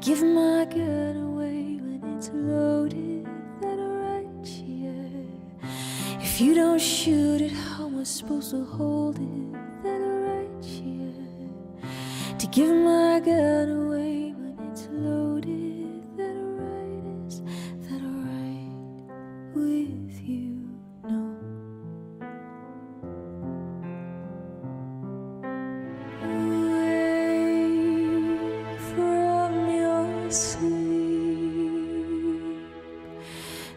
give my gun away when it's loaded, that right, yeah. If you don't shoot it, how am I supposed to hold it, that right, yeah. To give my gun away when it's loaded, that right, is that right with you? No.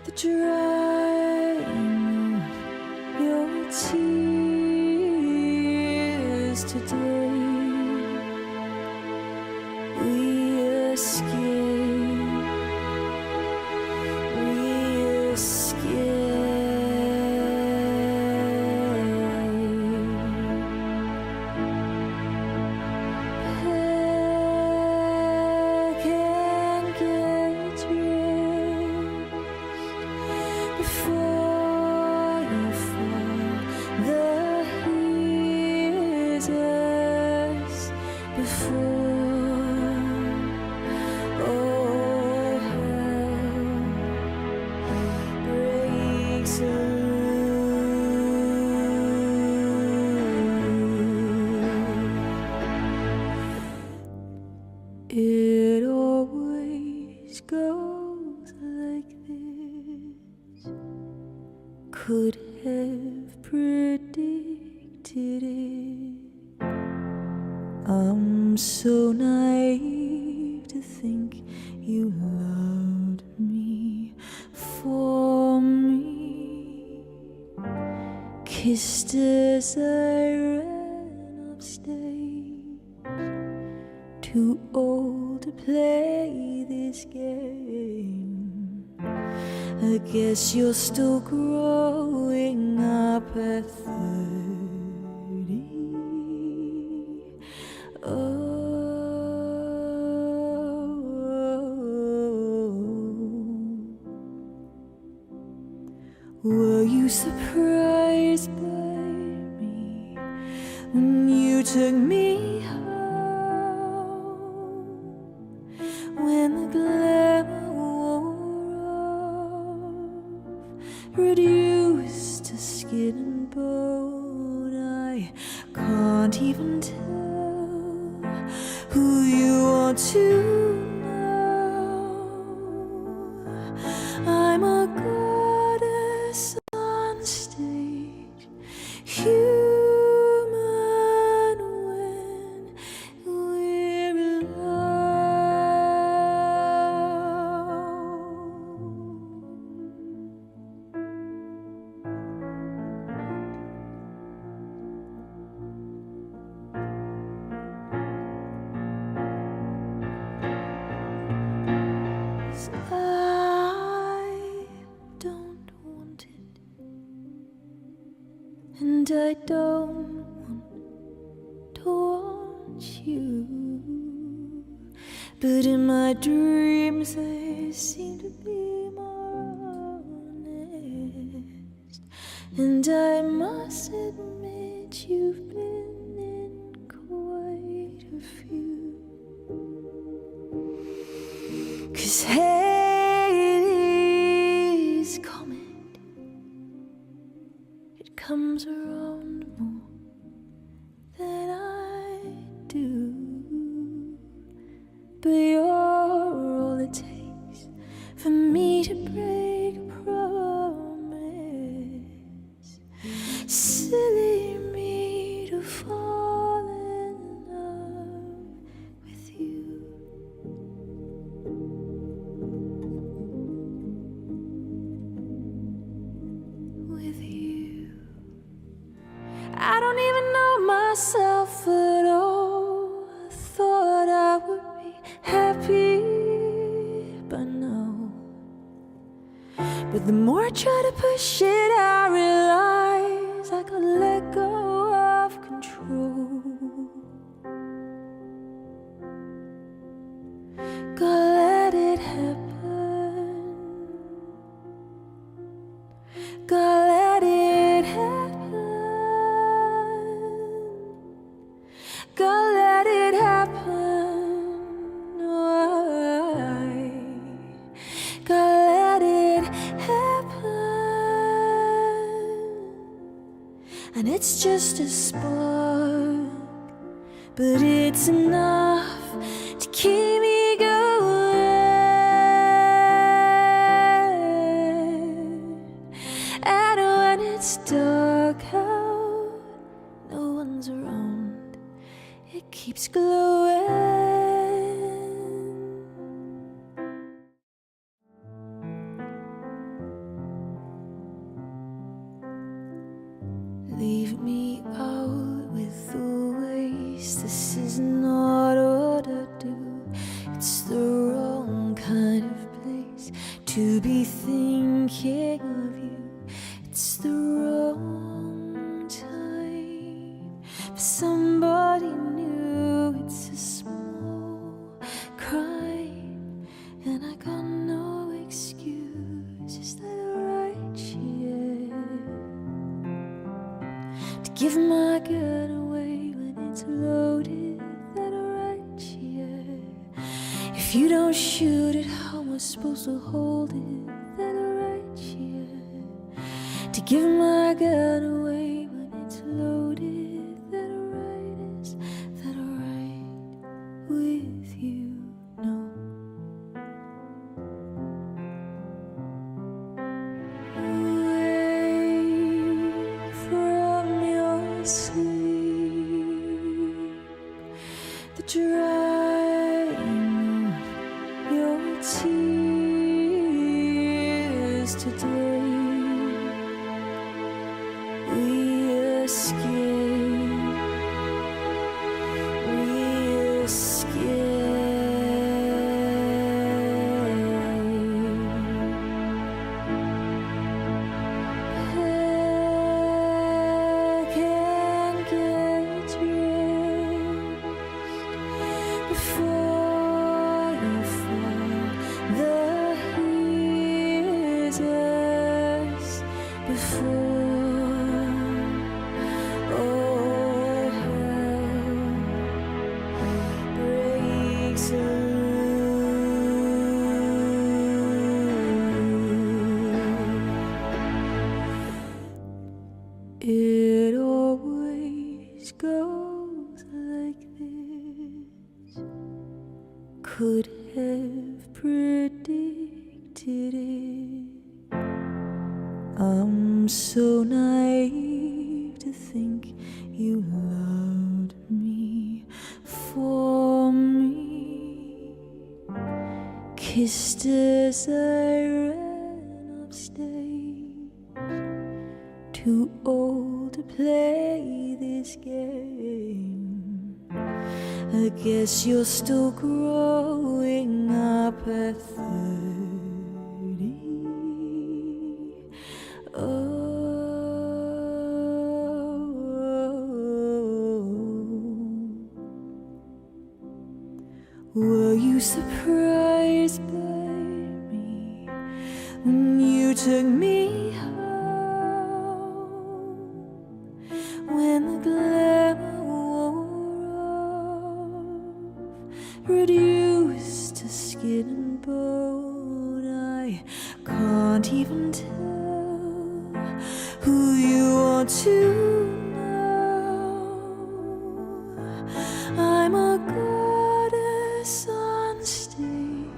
The drying of your tears today, we escape, we escape. Heck and get dressed before you fall. The heat is before, oh, hell breaks loose. It always goes like this. Could have predicted it. I'm so naive to think you loved me for me. Kissed as I ran upstage, too old to play this game. I guess you're still growing up at 30. Oh, were you surprised by me when you took me home? When the glamour wore off, reduced to skin and bone, I can't even tell who you want to know. I'm a goddess on stage, human when we're I don't want it, and I don't want to want you, but in my dreams they seem to be more honest, and I must admit you've been in quite a few. 'Cause Halley's comet, it comes around more than I do, but you're all it takes for me to break a promise. Silly me to fall in love with you. I don't even know myself at all. I thought I would be happy by now, but the more I try to push it, I realize I gotta let go of control. Gotta let it happen. Gotta let it happen. Gotta let it happen. Oh. It's just a spark, but it's enough to keep me going. And when it's dark out, no one's around, it keeps glowing. Leave me out with the waste. This is not what I do. It's the wrong kind of place to be thinking of you. It's the wrong time for somebody new. It's a small crime, and I got no excuse. Is that right? Yeah. To give my gun away when it's loaded. That right? Yeah. If you don't shoot it, how am I supposed to hold it? That right? Yeah. To give my gun away when it's loaded. That right? Is that right with you? No. Away from your sleep, the drying of your tears today. We escape, we escape. I can't get dressed before you fall. The heat is us before. Oh, hell breaks loose. It always goes like this. Could have predicted it. I'm so naive to think you loved me for me. Kissed as I ran upstage, too old to play this game. I guess you're still growing up at 30. Were you surprised by me when you took me home? When the glamour wore off, reduced to skin and bone, I can't even tell who you are to know. I'm a goddess on stage.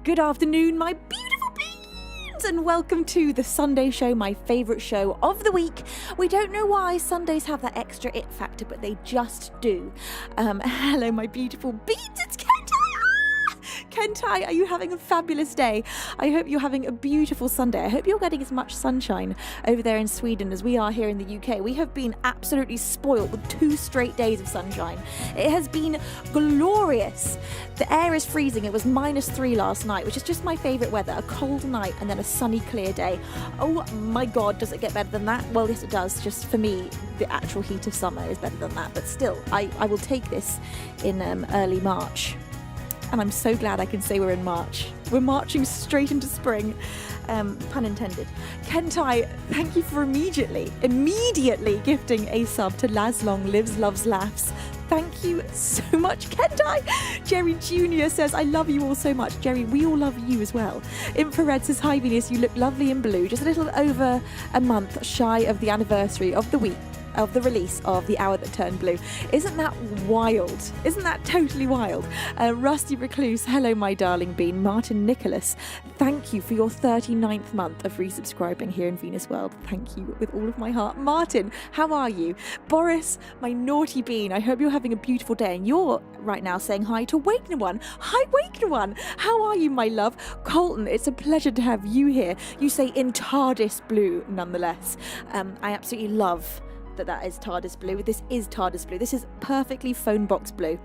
Good afternoon, my beautiful beans, and welcome to the Sunday show, my favourite show of the week. We don't know why Sundays have that extra it factor, but they just do. Hello, my beautiful beans, it's Kentai! Kentai, are you having a fabulous day? I hope you're having a beautiful Sunday. I hope you're getting as much sunshine over there in Sweden as we are here in the UK. We have been absolutely spoilt with 2 straight days of sunshine. It has been glorious. The air is freezing. It was -3 last night, which is just my favourite weather. A cold night and then a sunny, clear day. Oh my God, does it get better than that? Well, yes, it does. Just for me, the actual heat of summer is better than that. But still, I will take this in early March. And I'm so glad I can say we're in March. We're marching straight into spring. Pun intended. Kentai, thank you for immediately gifting a sub to Laslong Lives, Loves, Laughs. Thank you so much, Kendai. Jerry Jr. says, I love you all so much. Jerry, we all love you as well. Infrared says, hi Venus, you look lovely in blue. Just a little over a month shy of the anniversary of the week of the release of The Hour That Turned Blue. Isn't that wild? Isn't that totally wild? Rusty Recluse, hello my darling bean. Martin Nicholas, thank you for your 39th month of resubscribing here in Venus World. Thank you with all of my heart. Martin, how are you? Boris, my naughty bean, I hope you're having a beautiful day, and you're right now saying hi to Wakener One. Hi Wakener One, how are you my love? Colton, it's a pleasure to have you here. You say in TARDIS blue nonetheless. I absolutely love that is TARDIS blue. This is TARDIS blue. This is perfectly phone box blue.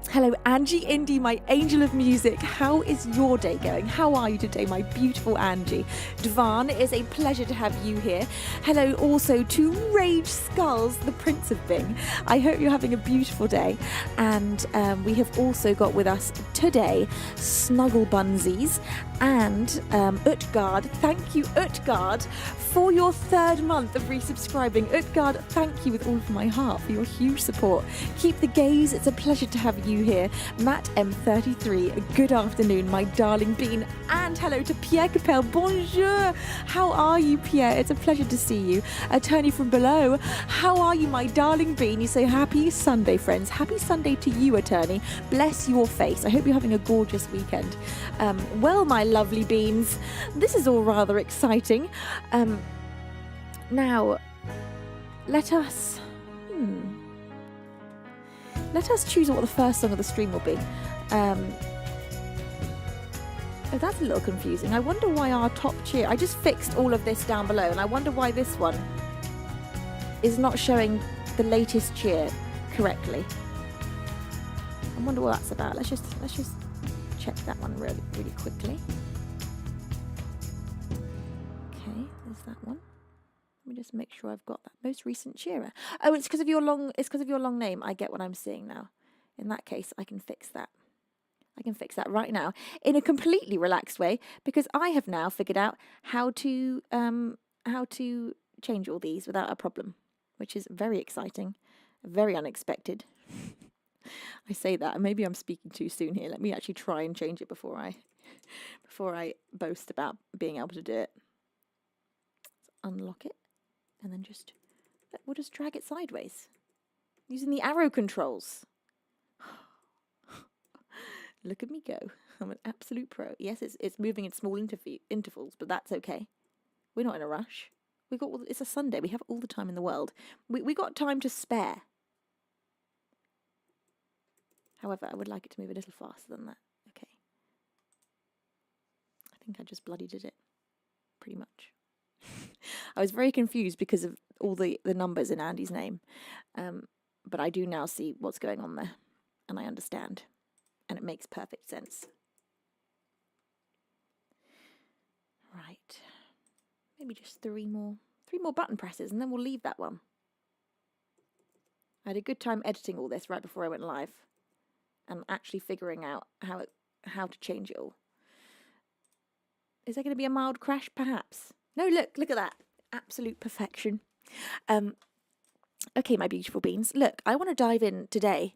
Hello, Angie Indy, my angel of music. How is your day going? How are you today, my beautiful Angie? Dvan, it is a pleasure to have you here. Hello also to Rage Skulls, the Prince of Bing. I hope you're having a beautiful day. And we have also got with us today Snuggle Bunsies and Utgard. Thank you, Utgard, for your 3rd month of resubscribing. Utgard, thank you with all of my heart for your huge support. Keep the gaze. It's a pleasure to have you here. Matt M33, good afternoon, my darling bean. And hello to Pierre Capel. Bonjour. How are you, Pierre? It's a pleasure to see you. Attorney from below, how are you, my darling bean? You say happy Sunday, friends. Happy Sunday to you, Attorney. Bless your face. I hope you're having a gorgeous weekend. Well, my lovely beans, this is all rather exciting. Now, let us choose what the first song of the stream will be. Oh, that's a little confusing. I wonder why our top cheer... I just fixed all of this down below, and I wonder why this one is not showing the latest cheer correctly. I wonder what that's about. Let's just check that one really, really quickly. Okay, there's that one. Let me just make sure I've got that most recent cheerer. Oh, it's because of your long name. I get what I'm seeing now. In that case, I can fix that. I can fix that right now in a completely relaxed way, because I have now figured out how to change all these without a problem, which is very exciting, very unexpected. I say that, and maybe I'm speaking too soon here. Let me actually try and change it before I boast about being able to do it. Let's unlock it, and then we'll just drag it sideways using the arrow controls. Look at me go. I'm an absolute pro. Yes, it's moving in small intervals, but that's okay. We're not in a rush. It's a Sunday. We have all the time in the world. We got time to spare. However, I would like it to move a little faster than that. Okay. I think I just bloody did it. Pretty much. I was very confused because of all the numbers in Andy's name. But I do now see what's going on there. And I understand. And it makes perfect sense. Right. Maybe just three more button presses, and then we'll leave that one. I had a good time editing all this right before I went live, and actually figuring out how to change it all. Is there going to be a mild crash? Perhaps. No, look at that. Absolute perfection. Okay, my beautiful beans. Look, I want to dive in today.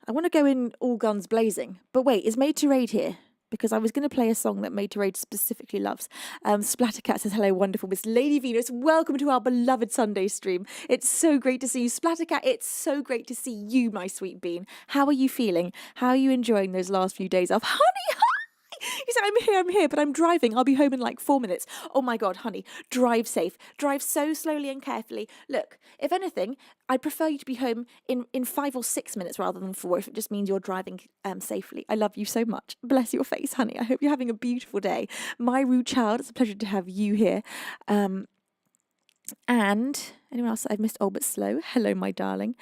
I want to go in all guns blazing. But wait, is Made to Raid here? Because I was going to play a song that Made to Raid specifically loves. Splattercat says, hello, wonderful Miss Lady Venus. Welcome to our beloved Sunday stream. It's so great to see you. Splattercat, it's so great to see you, my sweet bean. How are you feeling? How are you enjoying those last few days off? Honey, hi! You say, I'm here, but I'm driving. I'll be home in like 4 minutes. Oh my God, honey, drive safe. Drive so slowly and carefully. Look, if anything, I'd prefer you to be home in 5 or 6 minutes rather than 4, if it just means you're driving safely. I love you so much. Bless your face, honey. I hope you're having a beautiful day. My Rue Child, it's a pleasure to have you here. And anyone else that I've missed? Oh, but slow. Hello, my darling.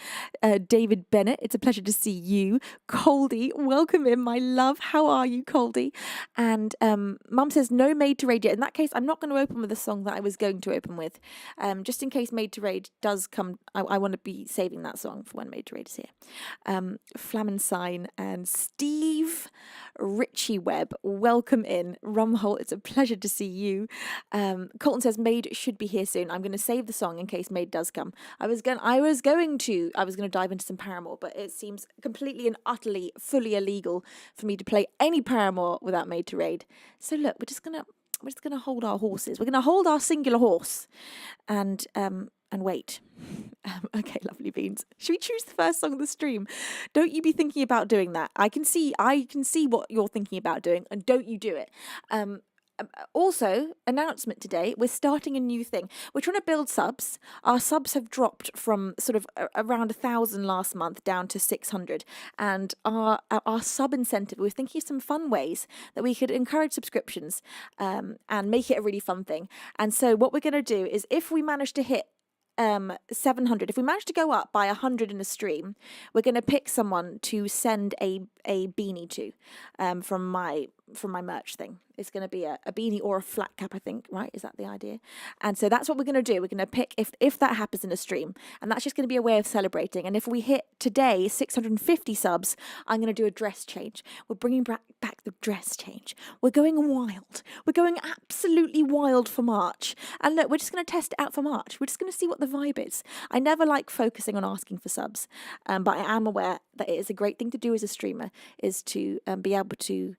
David Bennett, it's a pleasure to see you. Coldy, welcome in, my love. How are you, Coldy? And Mum says no Made to Raid yet. In that case, I'm not going to open with the song that I was going to open with. Just in case Made to Raid does come, I want to be saving that song for when Made to Raid is here. Flammensign and Steve Richie Webb, welcome in. Rumholt, it's a pleasure to see you. Colton says Made should be here soon. I'm going to save the song in case Made Maid does come. I was going to dive into some Paramore, but it seems completely and utterly, fully illegal for me to play any Paramore without Maid to Raid. So look, we're just gonna hold our horses. We're gonna hold our singular horse, and wait. Okay, lovely beans. Should we choose the first song of the stream? Don't you be thinking about doing that. I can see what you're thinking about doing, and don't you do it. Also, announcement today, we're starting a new thing. We're trying to build subs. Our subs have dropped from sort of around 1,000 last month down to 600. And our sub incentive, we're thinking of some fun ways that we could encourage subscriptions and make it a really fun thing. And so what we're going to do is, if we manage to hit 700, if we manage to go up by 100 in a stream, we're going to pick someone to send a beanie to from my merch thing. It's going to be a beanie or a flat cap, I think, right? Is that the idea? And so that's what we're going to do. We're going to pick, if that happens in a stream, and that's just going to be a way of celebrating. And if we hit today 650 subs, I'm going to do a dress change. We're bringing back the dress change. We're going wild. We're going absolutely wild for March. And look, we're just going to test it out for March. We're just going to see what the vibe is. I never like focusing on asking for subs, but I am aware that it is a great thing to do as a streamer, is to be able to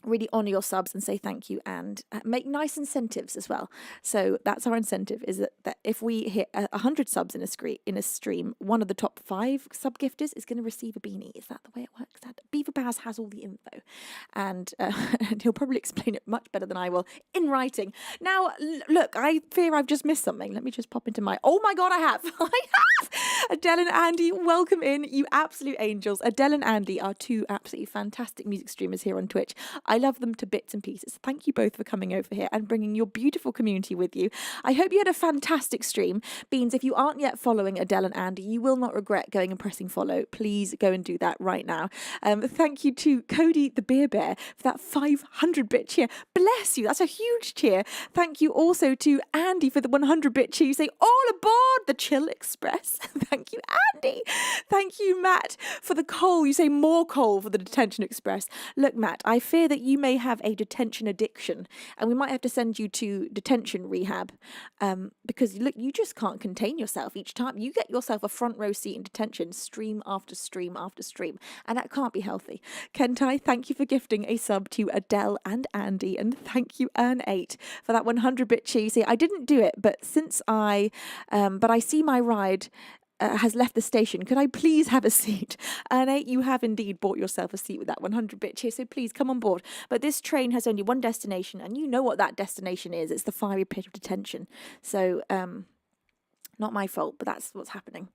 really honour your subs and say thank you, and make nice incentives as well. So that's our incentive, is that if we hit 100 subs in a stream, one of the top 5 sub gifters is going to receive a beanie. Is that the way it works? Beaver Baz has all the info, and he'll probably explain it much better than I will in writing. Now, look, I fear I've just missed something. Let me just pop into my... Oh my God, I have! I have! Adele and Andy, welcome in, you absolute angels. Adele and Andy are 2 absolutely fantastic music streamers here on Twitch. I love them to bits and pieces. Thank you both for coming over here and bringing your beautiful community with you. I hope you had a fantastic stream. Beans, if you aren't yet following Adele and Andy, you will not regret going and pressing follow. Please go and do that right now. Thank you to Cody the Beer Bear for that 500-bit cheer. Bless you, that's a huge cheer. Thank you also to Andy for the 100-bit cheer. You say, all aboard the Chill Express. Thank you, Andy. Thank you, Matt, for the coal. You say more coal for the Detention Express. Look, Matt, I fear that you may have a detention addiction, and we might have to send you to detention rehab, because look, you just can't contain yourself. Each time you get yourself a front row seat in detention, stream after stream after stream, and that can't be healthy. Kentai, thank you for gifting a sub to Adele and Andy, and thank you, Earn8, for that 100-bit cheese. I didn't do it, but since I see my ride has left the station, could I please have a seat? And you have indeed bought yourself a seat with that 100-bit cheer, so please come on board. But this train has only one destination, and you know what that destination is. It's the fiery pit of detention. So, not my fault, but that's what's happening.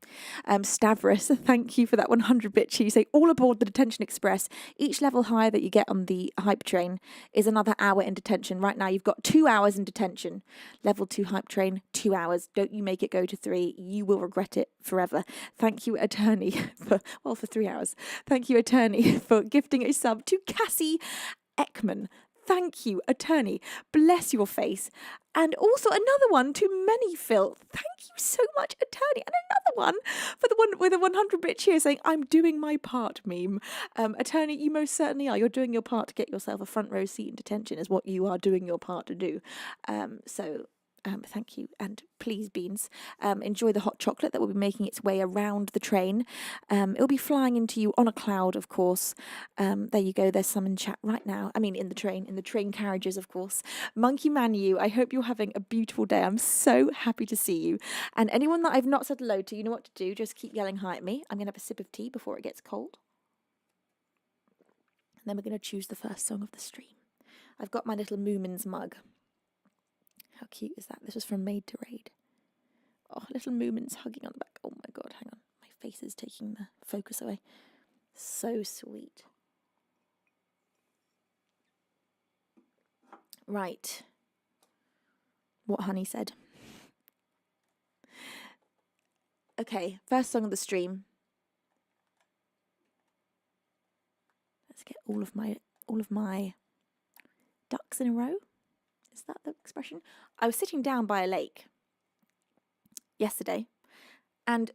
Stavros, thank you for that 100-bit cheese. Say, all aboard the Detention Express. Each level higher that you get on the hype train is another hour in detention. Right now, you've got 2 hours in detention. Level 2 hype train, 2 hours. Don't you make it go to 3. You will regret it forever. Thank you, Attorney, for 3 hours. Thank you, Attorney, for gifting a sub to Cassie Ekman. Thank you, Attorney. Bless your face. And also another one to Many Filth. Thank you so much, Attorney. And another one for the one with a 100-bit cheer saying, I'm doing my part meme. Attorney, you most certainly are. You're doing your part to get yourself a front row seat in detention is what you are doing your part to do. Thank you. And please, Beans, enjoy the hot chocolate that will be making its way around the train. It'll be flying into you on a cloud, of course. There you go. There's some in chat right now. I mean, in the train carriages, of course. Monkey Man, I hope you're having a beautiful day. I'm so happy to see you. And anyone that I've not said hello to, you know what to do. Just keep yelling hi at me. I'm going to have a sip of tea before it gets cold. And then we're going to choose the first song of the stream. I've got my little Moomins mug. How cute is that? This was from Maid to Raid. Oh, little Moomins hugging on the back. Oh my God, hang on. My face is taking the focus away. So sweet. Right. What Honey said. Okay, first song of the stream. Let's get all of my ducks in a row. Is that the expression? I was sitting down by a lake yesterday, and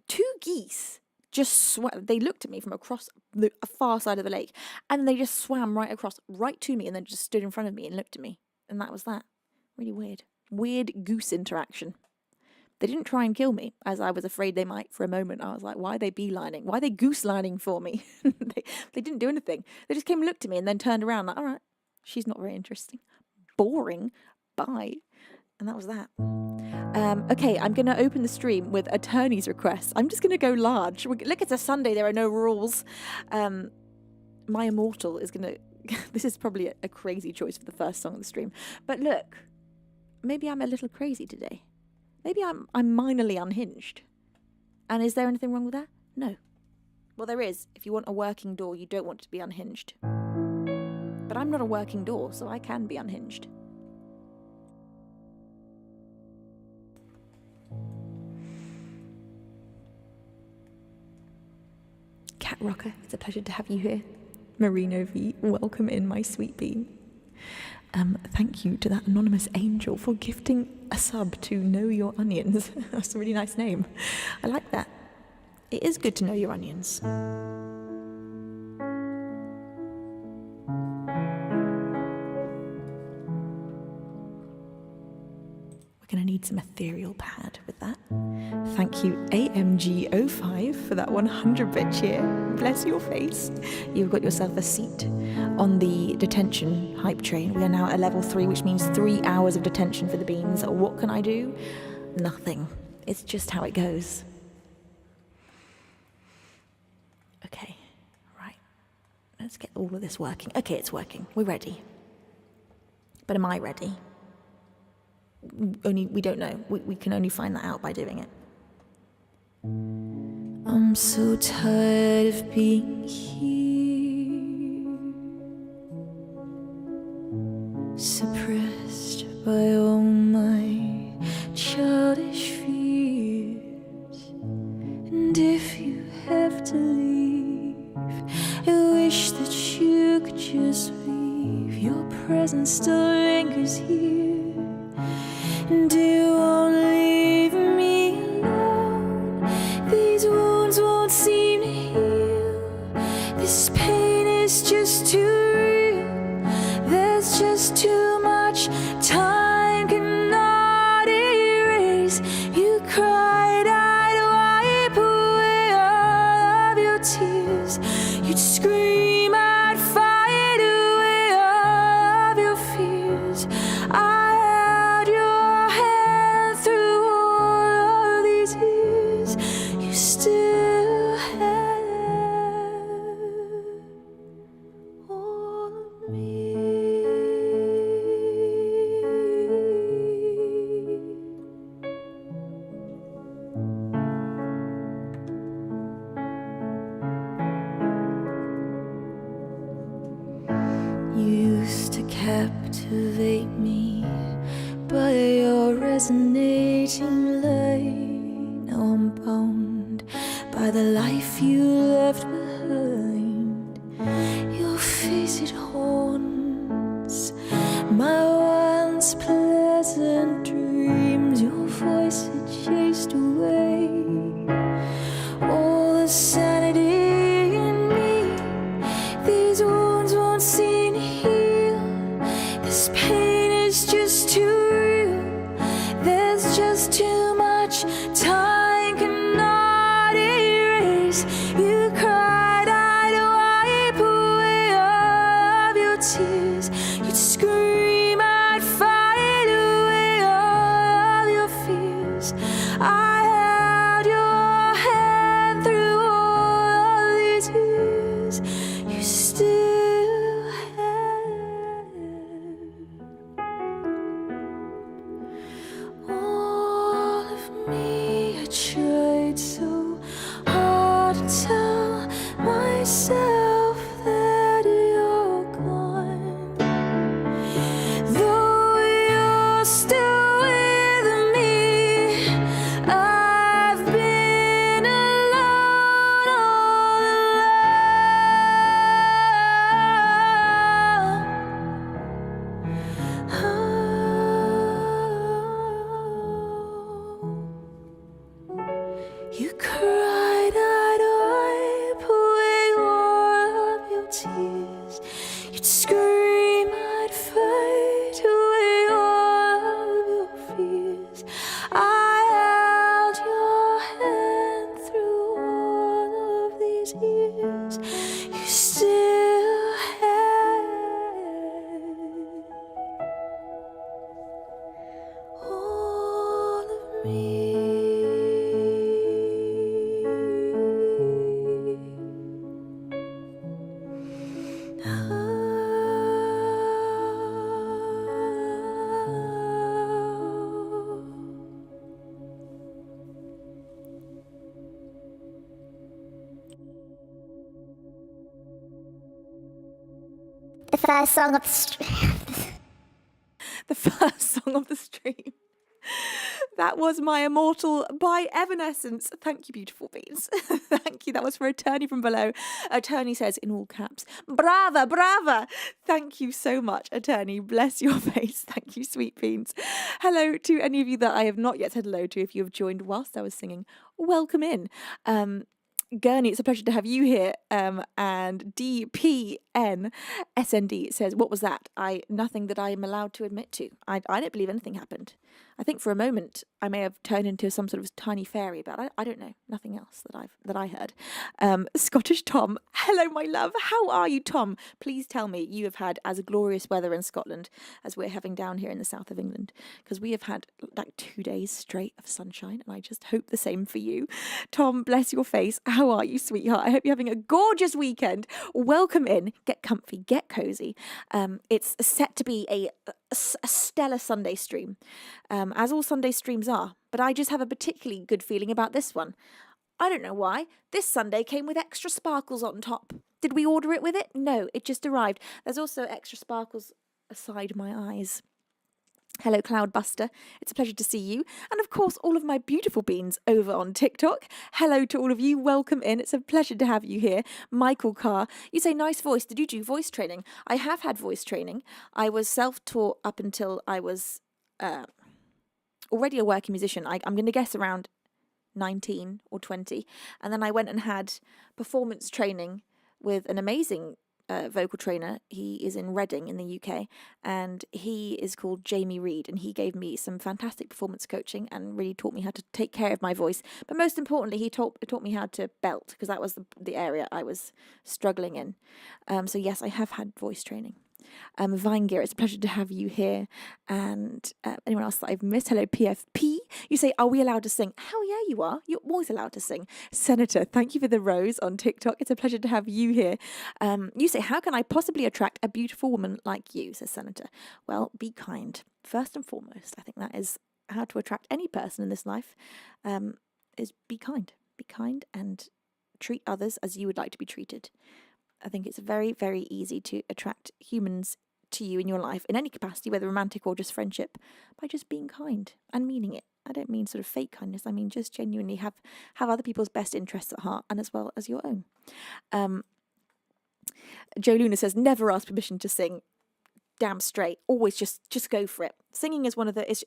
2 geese just they looked at me from across the far side of the lake, and they just swam right to me, and then just stood in front of me and looked at me, and that was that. Really weird goose interaction. They didn't try and kill me, as I was afraid they might for a moment. I was like, why are they beelining? Why are they goose lining for me? They didn't do anything. They just came and looked at me and then turned around like, all right, she's not very interesting. Boring. Bye. And that was that. Okay, I'm going to open the stream with attorney's requests. I'm just going to go large. Look, it's a Sunday. There are no rules. My Immortal is going to... This is probably a crazy choice for the first song of the stream. But look, maybe I'm a little crazy today. Maybe I'm minorly unhinged. And is there anything wrong with that? No. Well, there is. If you want a working door, you don't want it to be unhinged. But I'm not a working door, so I can be unhinged. Cat Rocker, it's a pleasure to have you here. Marino V, welcome in, my sweet bee. Thank you to that anonymous angel for gifting a sub to Know Your Onions. That's a really nice name. I like that. It is good to know your onions. We're going to need some ethereal pad with that. Thank you, AMG05, for that 100-bit cheer. Bless your face. You've got yourself a seat on the detention hype train. We are now at level 3, which means 3 hours of detention for the beans. What can I do? Nothing. It's just how it goes. Okay, right. Let's get all of this working. Okay, it's working. We're ready. But am I ready? We don't know. We can only find that out by doing it. I'm so tired of being here, suppressed by all my childish fears. And if you have to leave, I wish that you could just leave. Your presence still lingers here. And you won't leave me alone. These wounds won't seem to heal. This pain is just too real. There's just too much time cannot erase. You cried, I'd wipe away all of your tears. You'd scream, I'd fight away all of your fears. Still have all of me. You used to captivate me by your resonating light. Now I'm bound by the life you left behind. Your face, it haunts my once pleasant dreams. Your voice, it chased away all the sanity in me. These wounds won't seem to heal. This pain is just too real. There's just too much time cannot erase. You cried, I'd wipe away all of your tears. You'd scream, I'd fight away all of your fears. I held your hand through all these years. You still have all of me. I tried so hard to tell myself that you're gone, though you're still with me. I've been alone all alone. You cried, I'd wipe away all of your tears. You'd scream, I'd fight away all of your fears. I The first song of the stream. The first song of the stream. That was My Immortal by Evanescence. Thank you, beautiful beans. Thank you. That was for Attorney from below. Attorney says in all caps, brava, brava. Thank you so much, Attorney. Bless your face. Thank you, sweet beans. Hello to any of you that I have not yet said hello to. If you have joined whilst I was singing, welcome in. Gurney, it's a pleasure to have you here. And DPNSND says, what was that? Nothing that I am allowed to admit to. I don't believe anything happened. I think for a moment I may have turned into some sort of tiny fairy, but I don't know. Nothing else that I heard. Scottish Tom, hello my love. How are you, Tom? Please tell me you have had as glorious weather in Scotland as we're having down here in the south of England, because we have had like 2 days straight of sunshine, and I just hope the same for you. Tom, bless your face. How are you, sweetheart? I hope you're having a gorgeous weekend. Welcome in. Get comfy. Get cozy. It's set to be a stellar Sunday stream, as all Sunday streams are. But I just have a particularly good feeling about this one. I don't know why. This Sunday came with extra sparkles on top. Did we order it with it? No, it just arrived. There's also extra sparkles aside my eyes. Hello, Cloudbuster. It's a pleasure to see you. And of course, all of my beautiful beans over on TikTok. Hello to all of you. Welcome in. It's a pleasure to have you here. Michael Carr, you say nice voice. Did you do voice training? I have had voice training. I was self-taught up until I was already a working musician. I'm going to guess around 19 or 20. And then I went and had performance training with an amazing vocal trainer. He is in Reading in the UK, and he is called Jamie Reed, and he gave me some fantastic performance coaching and really taught me how to take care of my voice. But most importantly, he taught me how to belt, because that was the area I was struggling in. So yes, I have had voice training. Vinegear, it's a pleasure to have you here. And anyone else that I've missed? Hello, PFP. You say, are we allowed to sing? Hell yeah, you are. You're always allowed to sing. Senator, thank you for the rose on TikTok. It's a pleasure to have you here. You say, how can I possibly attract a beautiful woman like you, says Senator. Well, be kind. First and foremost, I think that is how to attract any person in this life, is be kind. Be kind and treat others as you would like to be treated. I think it's very, very easy to attract humans to you in your life in any capacity, whether romantic or just friendship, by just being kind and meaning it. I don't mean sort of fake kindness. I mean just genuinely have other people's best interests at heart, and as well as your own. Joe Luna says, never ask permission to sing. Damn straight. Always just go for it. Singing is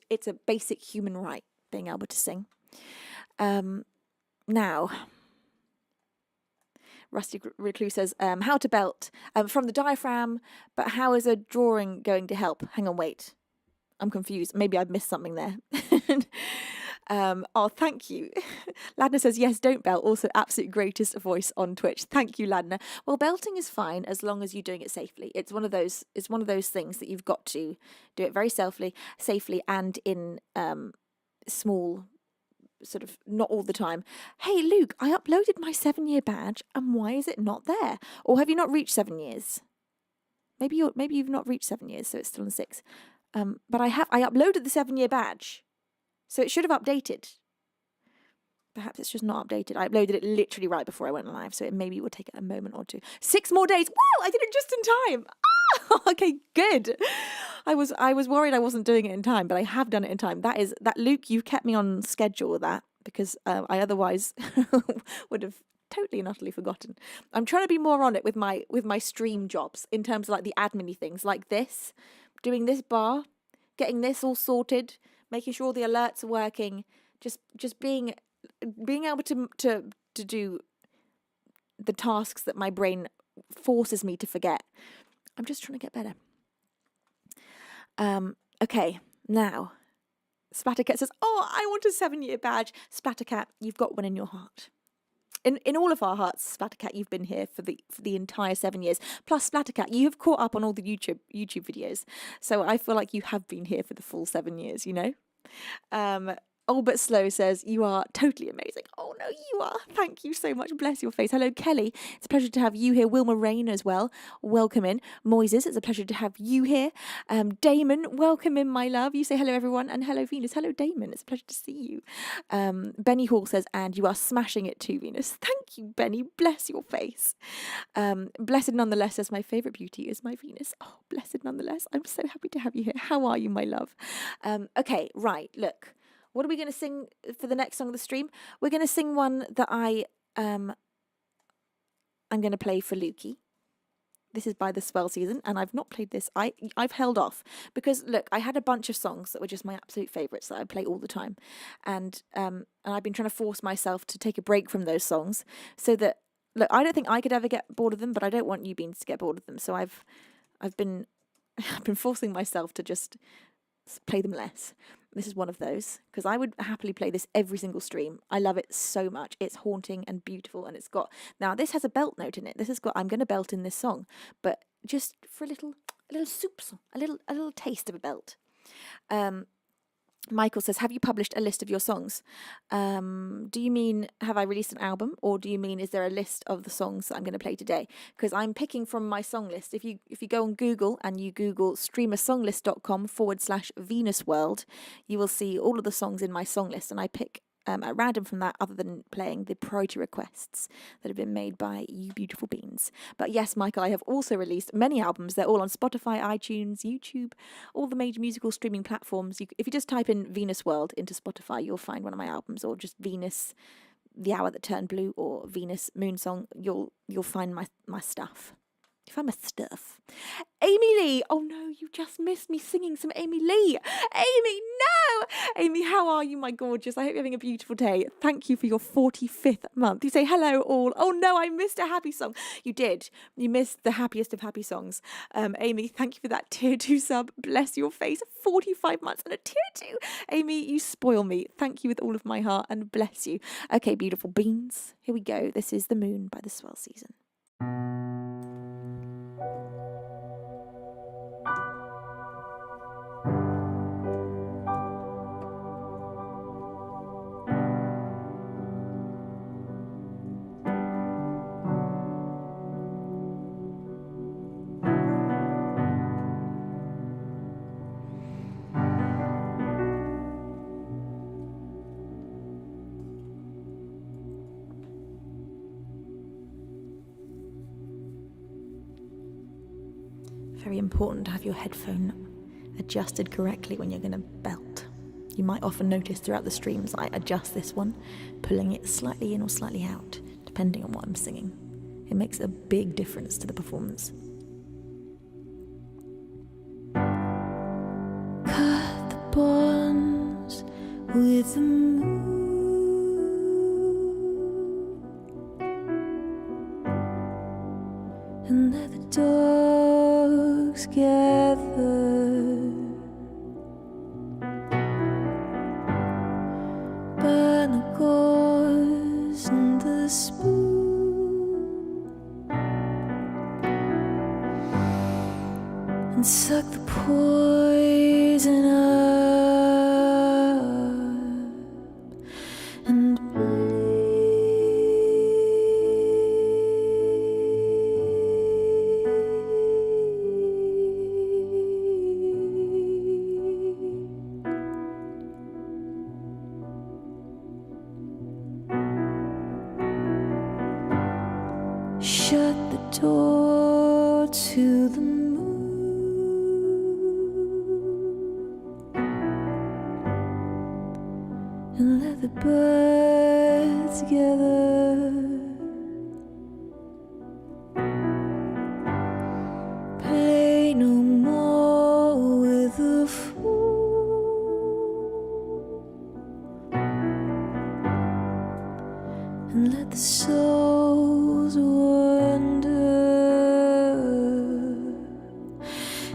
it's a basic human right, being able to sing. Now, Rusty Recluse says, how to belt from the diaphragm, but how is a drawing going to help? Hang on, wait. I'm confused. Maybe I've missed something there. Oh, thank you. Ladna says, yes, don't belt. Also, absolute greatest voice on Twitch. Thank you, Ladna. Well, belting is fine as long as you're doing it safely. It's one of those things that you've got to do it very safely, and in small, sort of not all the time. Hey, Luke, I uploaded my 7-year badge, and why is it not there? Or have you not reached 7 years? Maybe you've not reached 7 years, so it's still on 6. But I uploaded the 7-year badge, so it should have updated. Perhaps it's just not updated. I uploaded it literally right before I went live, so maybe it will take a moment or two. 6 more days. Wow, I did it just in time. Okay, good. I was worried I wasn't doing it in time, but I have done it in time. That Luke, you've kept me on schedule with that, because I otherwise would have totally and utterly forgotten. I'm trying to be more on it with my stream jobs, in terms of like the admin-y things like this, doing this bar, getting this all sorted, making sure the alerts are working, just being able to do the tasks that my brain forces me to forget. I'm just trying to get better. Okay, now, Splattercat says, oh, I want a 7-year badge. Splattercat, you've got one in your heart. In all of our hearts, Splattercat, you've been here for the entire 7 years. Plus, Splattercat, you have caught up on all the YouTube videos. So I feel like you have been here for the full 7 years, you know? Oh, but Slow says, you are totally amazing. Oh, no, you are. Thank you so much. Bless your face. Hello, Kelly. It's a pleasure to have you here. Wilma Rain as well. Welcome in. Moises, it's a pleasure to have you here. Damon, welcome in, my love. You say hello, everyone. And hello, Venus. Hello, Damon. It's a pleasure to see you. Benny Hall says, and you are smashing it too, Venus. Thank you, Benny. Bless your face. Blessed Nonetheless says, my favourite beauty is my Venus. Oh, Blessed Nonetheless. I'm so happy to have you here. How are you, my love? Okay, right. Look. What are we going to sing for the next song of the stream? We're going to sing one that I'm going to play for Lukey. This is by The Swell Season, and I've not played this. I've held off because look, I had a bunch of songs that were just my absolute favourites that I play all the time, and I've been trying to force myself to take a break from those songs so that look, I don't think I could ever get bored of them, but I don't want you beans to get bored of them. So I've been forcing myself to just play them less. This is one of those, because I would happily play this every single stream. I love it so much. It's haunting and beautiful, and it's got... Now, this has a belt note in it. This has got... I'm going to belt in this song, but just for a little soup song, a little taste of a belt. Michael says, have you published a list of your songs? Do you mean, have I released an album? Or do you mean, is there a list of the songs that I'm going to play today? Because I'm picking from my song list. If you go on Google and you Google streamersonglist.com/Venus World, you will see all of the songs in my song list. And I pick at random from that, other than playing the priority requests that have been made by you beautiful beans. But yes, Michael, I have also released many albums. They're all on Spotify, iTunes, YouTube, all the major musical streaming platforms. If you just type in Venus World into Spotify, you'll find one of my albums, or just Venus, The Hour That Turned Blue, or Venus Moon Song. You'll find my stuff. You find my stuff. Amy Lee. Oh no, you just missed me singing some Amy Lee. Amy, no! Amy, how are you, my gorgeous? I hope you're having a beautiful day. Thank you for your 45th month. You say hello all. Oh no, I missed a happy song. You did. You missed the happiest of happy songs. Amy, thank you for that tier 2 sub. Bless your face. 45 months and a tier 2. Amy, you spoil me. Thank you with all of my heart and bless you. Okay, beautiful beans. Here we go. This is The Moon by The Swell Season. Very important to have your headphone adjusted correctly when you're going to belt. You might often notice throughout the streams I adjust this one, pulling it slightly in or slightly out, depending on what I'm singing. It makes a big difference to the performance. Cut the bonds with the moon and let the dogs gather. Burn the gauze and the spoon and suck the poison up and shut the door to the moon and let the birds gather. Play no more with the fool and let the souls wander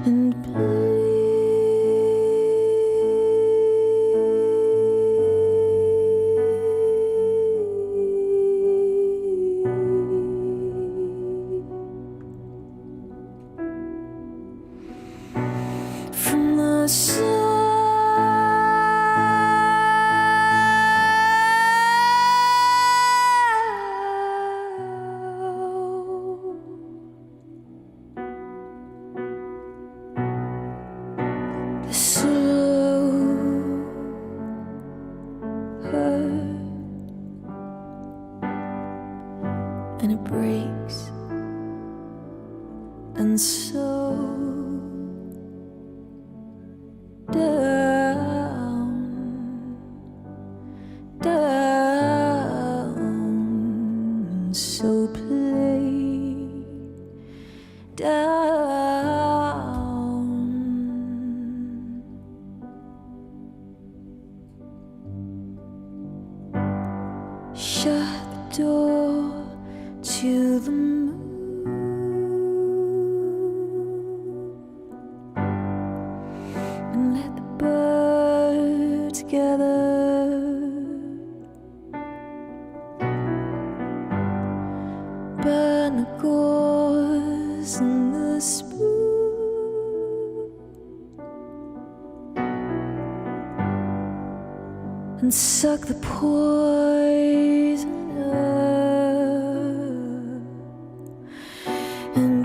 and from the sun shut the door to the moon and let the birds gather. Burn the gauze and the spoon and suck the poison up and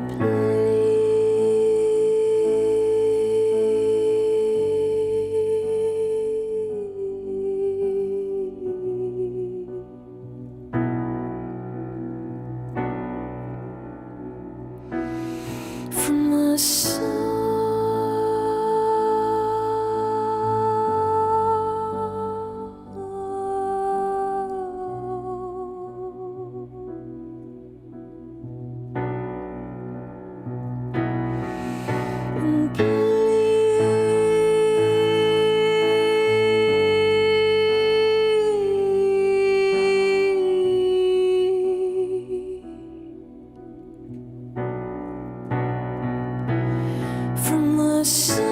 from the sun. From the sun.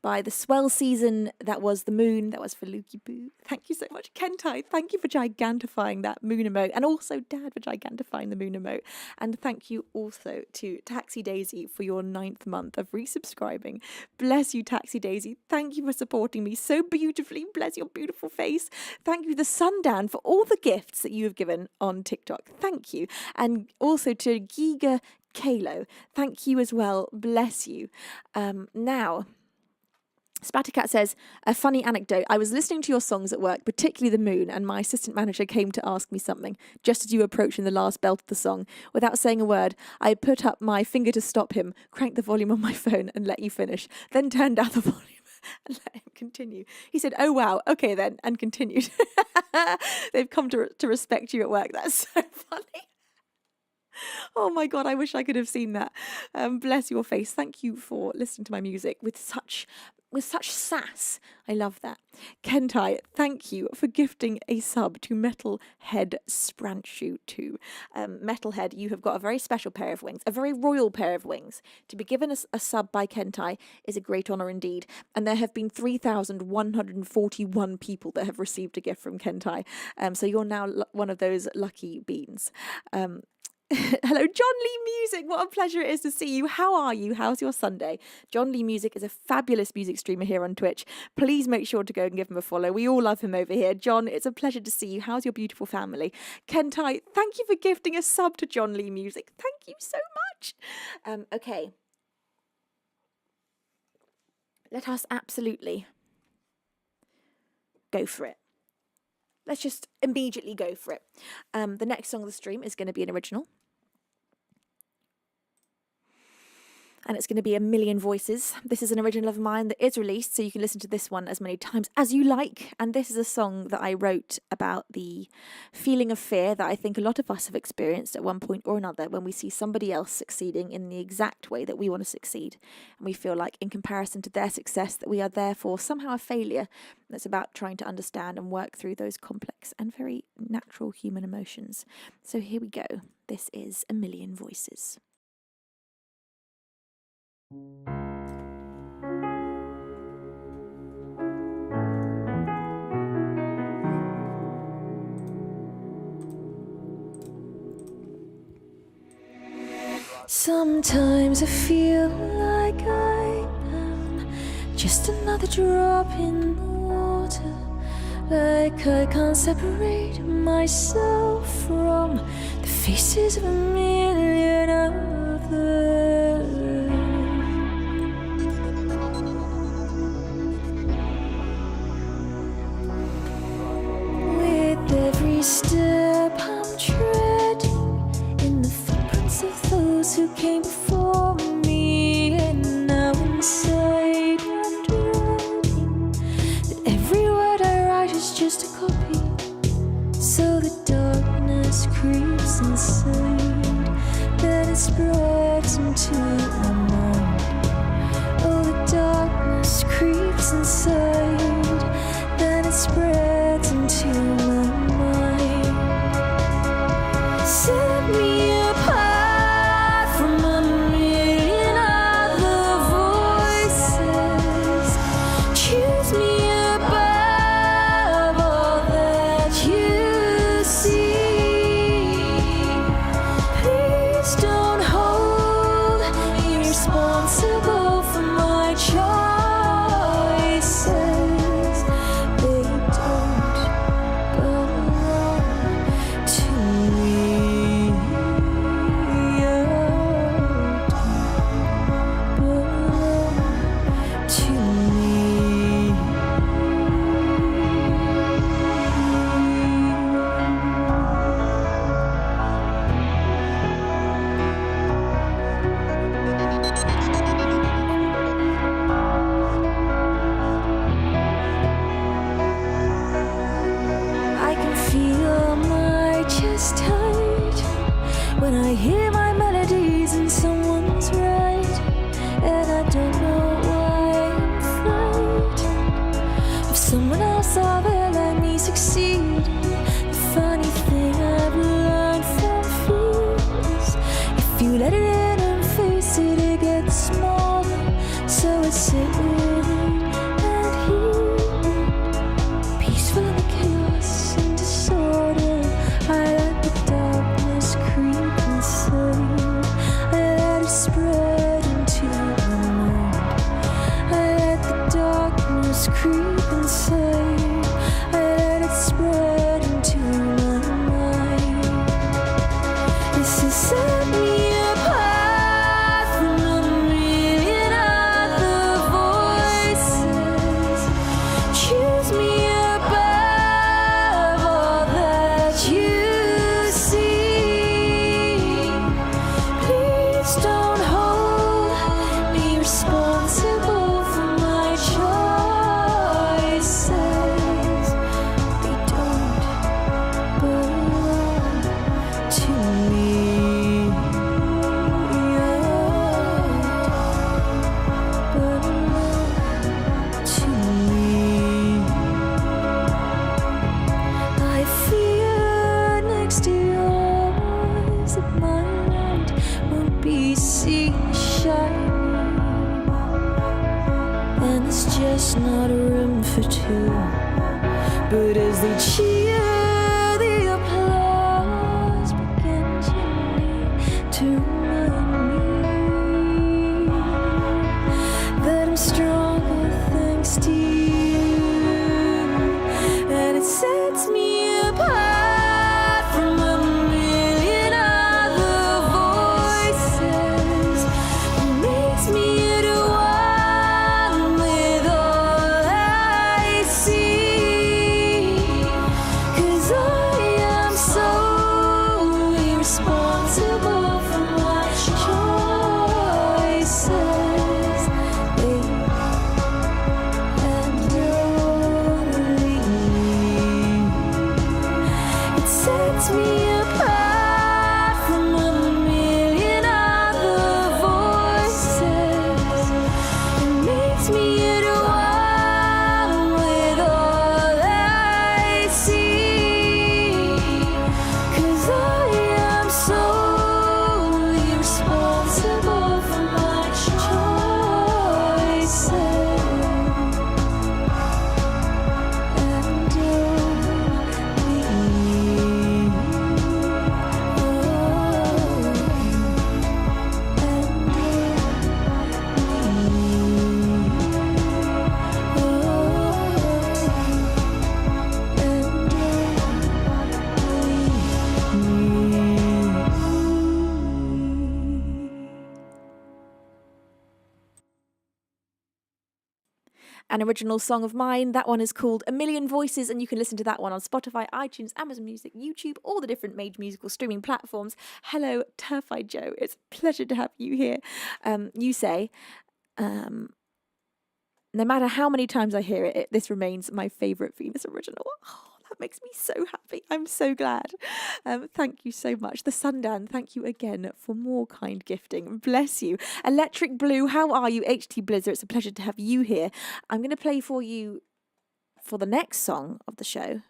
By the swell season that was the moon, that was for Lukey Boo. Thank you so much, Kentai. Thank you for gigantifying that moon emote, and also Dad for gigantifying the moon emote. And thank you also to Taxi Daisy for your 9th month of resubscribing. Bless you, Taxi Daisy. Thank you for supporting me so beautifully. Bless your beautiful face. Thank you to Sundan for all the gifts that you have given on TikTok. Thank you. And also to Giga Kalo. Thank you as well. Bless you. Now, Spattercat says, a funny anecdote. I was listening to your songs at work, particularly The Moon, and my assistant manager came to ask me something, just as you were approaching the last belt of the song. Without saying a word, I put up my finger to stop him, cranked the volume on my phone and let you finish, then turned down the volume and let him continue. He said, oh wow, okay then, and continued. They've come to respect you at work. That's so funny. Oh my God, I wish I could have seen that. Bless your face. Thank you for listening to my music with such sass. I love that. Kentai, thank you for gifting a sub to Metalhead Spranchu 2. Metalhead, you have got a very special pair of wings, a very royal pair of wings. To be given a sub by Kentai is a great honour indeed. And there have been 3,141 people that have received a gift from Kentai. So you're now one of those lucky beans. Hello, John Lee Music. What a pleasure it is to see you. How are you? How's your Sunday? John Lee Music is a fabulous music streamer here on Twitch. Please make sure to go and give him a follow. We all love him over here. John, it's a pleasure to see you. How's your beautiful family? Kentai, thank you for gifting a sub to John Lee Music. Thank you so much. Okay. Let us absolutely go for it. Let's just immediately go for it. The next song of the stream is going to be an original. And it's going to be A Million Voices. This is an original of mine that is released, so you can listen to this one as many times as you like. And this is a song that I wrote about the feeling of fear that I think a lot of us have experienced at one point or another when we see somebody else succeeding in the exact way that we want to succeed. And we feel like, in comparison to their success, that we are therefore somehow a failure. And it's about trying to understand and work through those complex and very natural human emotions. So here we go. This is A Million Voices. Sometimes I feel like I am just another drop in the water, like I can't separate myself from the faces of a million others. With every step I'm treading in the footprints of those who came before me, and now inside I'm dreading that every word I write is darkness creeps inside, then it spreads into my mind. Oh, the darkness creeps inside, then it spreads into my mind. Set me apart from a million other voices. Choose me above all that you see. Please don't hold me responsible for my choices. They don't belong to me. Belong to me. I can feel my chest tight when I hear my melodies and someone's right, and I don't know why I'm frightened of someone else out there let me succeed. The funny thing I've learned from fears, if you let it in and face it, it gets smaller. So it's sit with it and heal. Peaceful in the chaos and disorder, I let the darkness creep inside. I let it spread into my mind. I let the darkness creep inside. I let it spread into my mind. This is set me apart from a million other voices. Choose me above all that you see. Please don't hold me responsible for my choices. They don't belong to me. Belong to me. I fear next to yours that my light won't be seen shining, and there's just not room for two. But as they cheer, the applause begins gently to remind me that I'm stronger thanks to you, and it sets me apart from a million other voices. It makes me at one with all I see. 'Cause I am solely responsible for my choices. They and only me. It sets me apart from a million other voices. It makes me at one with all I see. 'Cause I am solely responsible for my choices. And only me. An original song of mine. That one is called A Million Voices, and you can listen to that one on Spotify, iTunes, Amazon Music, YouTube, all the different major musical streaming platforms. Hello, Turfy Joe. It's a pleasure to have you here. You say, no matter how many times I hear it, this remains my favourite Venus original. Oh, That makes me so happy. I'm so glad. Thank you so much. The Sundan, thank you again for more kind gifting. Bless you. Electric Blue, how are you? HT Blizzard, it's a pleasure to have you here. I'm going to play for you for the next song of the show.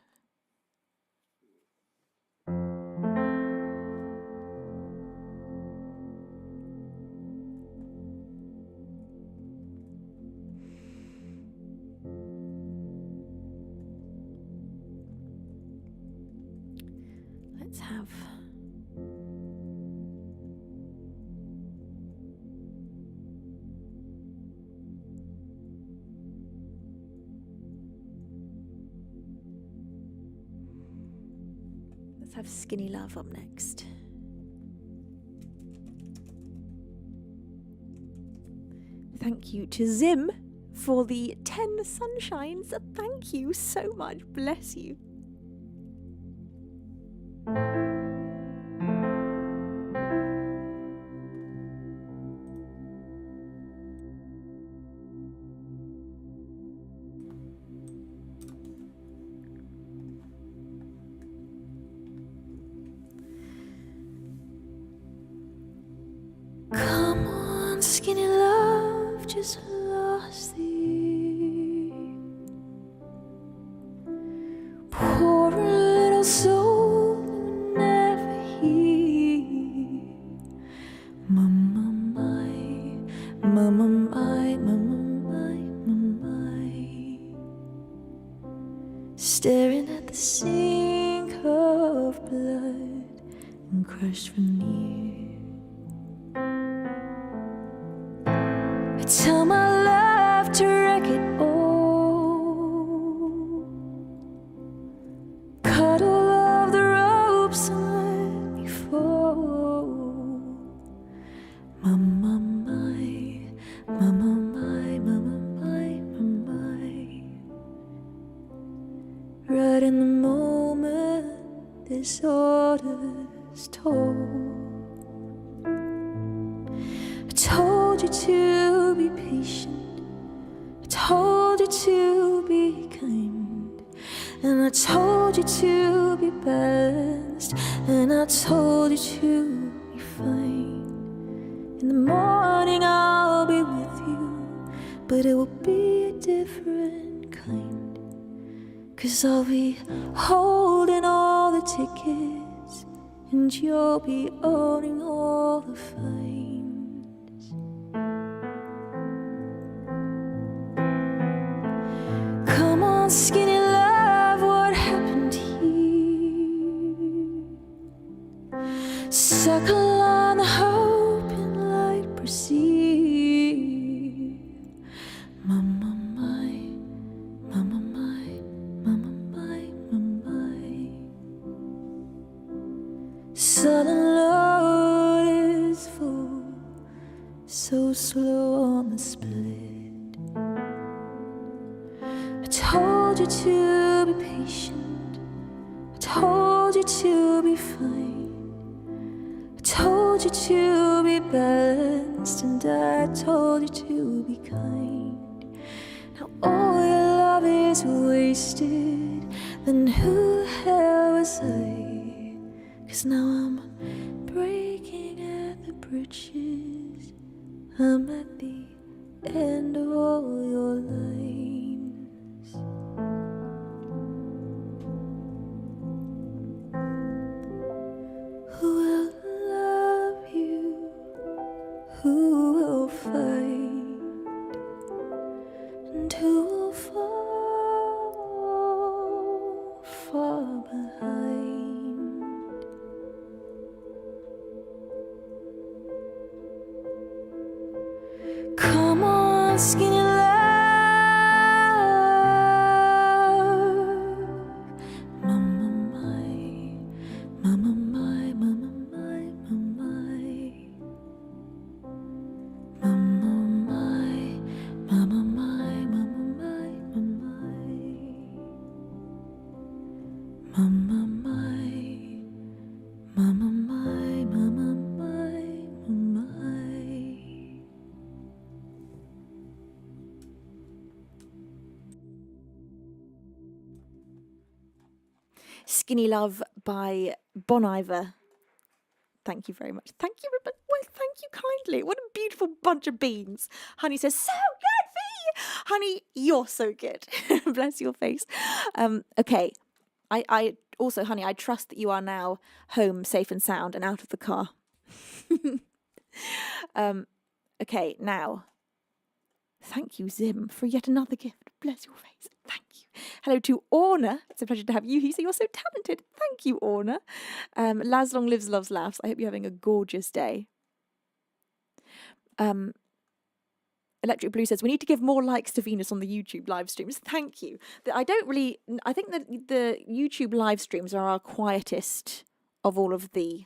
Let's have... Let's have Skinny Love up next. Thank you to Zim for the 10 sunshines. Thank you so much. Bless you. Come on, skinny love, just lost thee. Poor little soul who never hear. Mama, my, mama, my, mama, my, mama, my. Staring at the sink of blood and crushed from near. I tell my love to wreck it all. Cut all of the ropes and let me fall. Mama, my, mama, my, mama, my, mama, my. Right in the moment this order's told. I told you to be patient, I told you to be kind, and I told you to be balanced, and I told you to be fine. In the morning I'll be with you, but it will be a different kind, 'cause I'll be holding all the tickets, and you'll be owning all the fines. Come on, skinny love, what happened here? Suckle on the hope and light proceed. Mama, my, mama, my, mama, my, mama, my. Sudden load is full, so slow on the split. I told you to be patient, I told you to be fine, I told you to be balanced, and I told you to be kind. Now all your love is wasted, then who the hell was I? 'Cause now I'm breaking at the bridges, I'm at the end of all your lines. Who will love you? Who will fight? And who will fall far behind? Come on, skinny love, mama, my, mama, my, mama, my, mama, my, mama, my, mama, my, mama, my, mama, mama, my, mama, my, mama, my, mama. Skinny Love by Bon Iver. Thank you very much. Thank you, Rebecca. Well, thank you kindly. What a beautiful bunch of beans. Honey says, so good for you. Honey, you're so good. Bless your face. Okay. I also, honey, I trust that you are now home, safe and sound, and out of the car. Okay, now. Thank you, Zim, for yet another gift. Bless your face. Thank you. Hello to Orna. It's a pleasure to have you. He said you're so talented. Thank you, Orna. Las Long Lives, Loves, Laughs. I hope you're having a gorgeous day. Electric Blue says, we need to give more likes to Venus on the YouTube live streams. Thank you. I think that the YouTube live streams are our quietest of all of the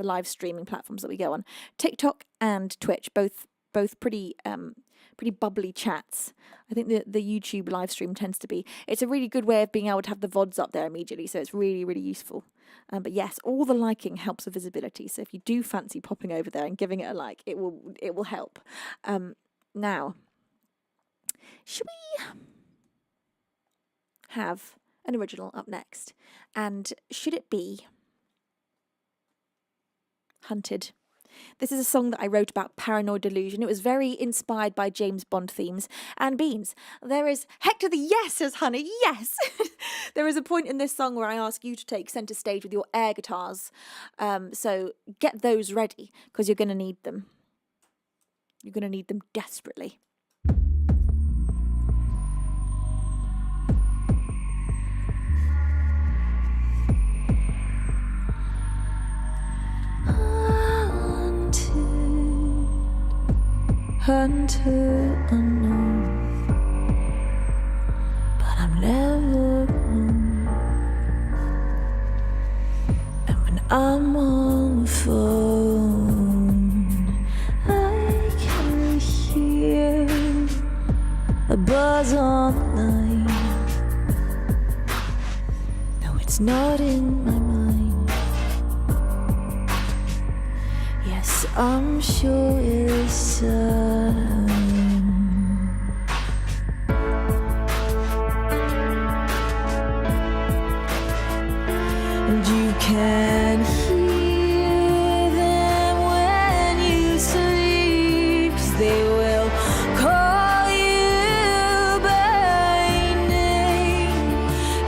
live streaming platforms that we go on. TikTok and Twitch, both pretty bubbly chats. I think the YouTube live stream tends to be, it's a really good way of being able to have the VODs up there immediately, so it's really, really useful. But yes, all the liking helps with visibility, so if you do fancy popping over there and giving it a like, it will help. Now, should we have an original up next? And should it be Hunted? This is a song that I wrote about paranoid delusion. It was very inspired by James Bond themes and beans. There is Hector the yeses, honey, yes. There is a point in this song where I ask you to take centre stage with your air guitars. So get those ready because you're going to need them. You're going to need them desperately. Hunted, unknown, but I'm never alone. And when I'm on the phone, I can hear a buzz on the line. No, it's not in my mind. Yes, I'm sure it's time. And you can hear them when you sleep, 'cause they will call you by name.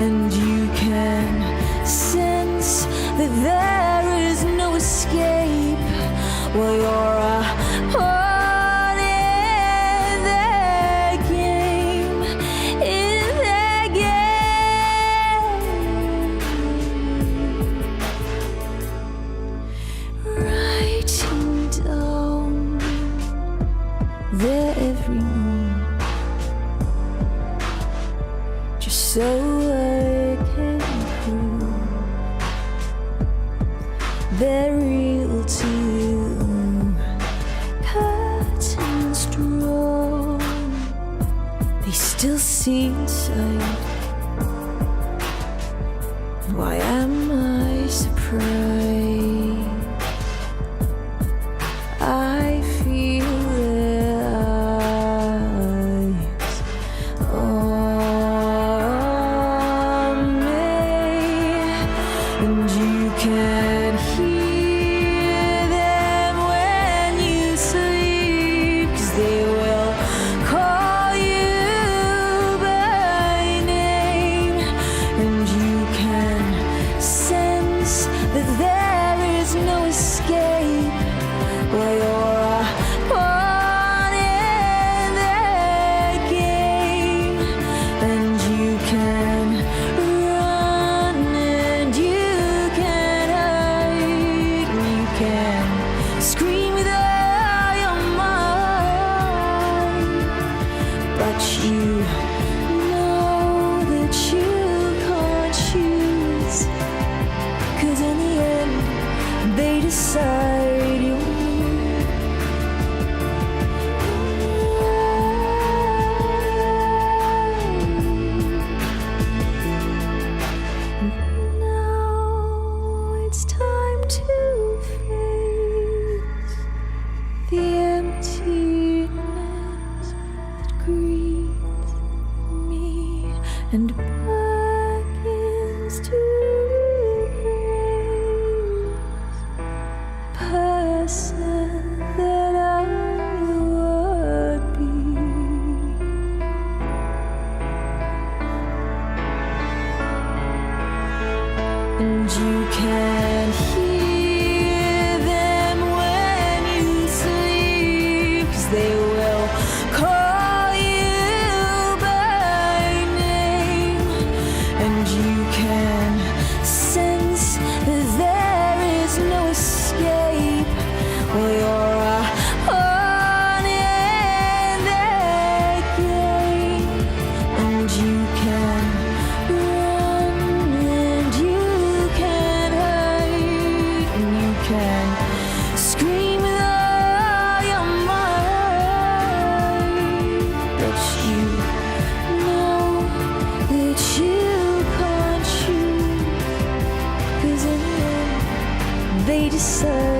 And you can sense that there is no escape while you're a pawn in their game, in their game. Writing down their every move, just so I can prove they're real to you. Curtains drawn, they still see inside. Why am I surprised? I feel their eyes on me, and you can hear them when you sleep, 'cause they will call you by name. And you can sense that there is no escape while you're a pawn in their game. And you can run and you can hide, and you can scream with all your might, but you know that you can't choose, 'cause in the end they decide you. Now it's time to face the emptiness that greets me and beckons to you can hear them when you sleep, 'cause they will call you by name, and you can sense that there is no escape. Well, you're a pawn in their game, and you can run, and you can hide, and you can scream with all your might, but you know that you can't choose, 'cause in the end they decide.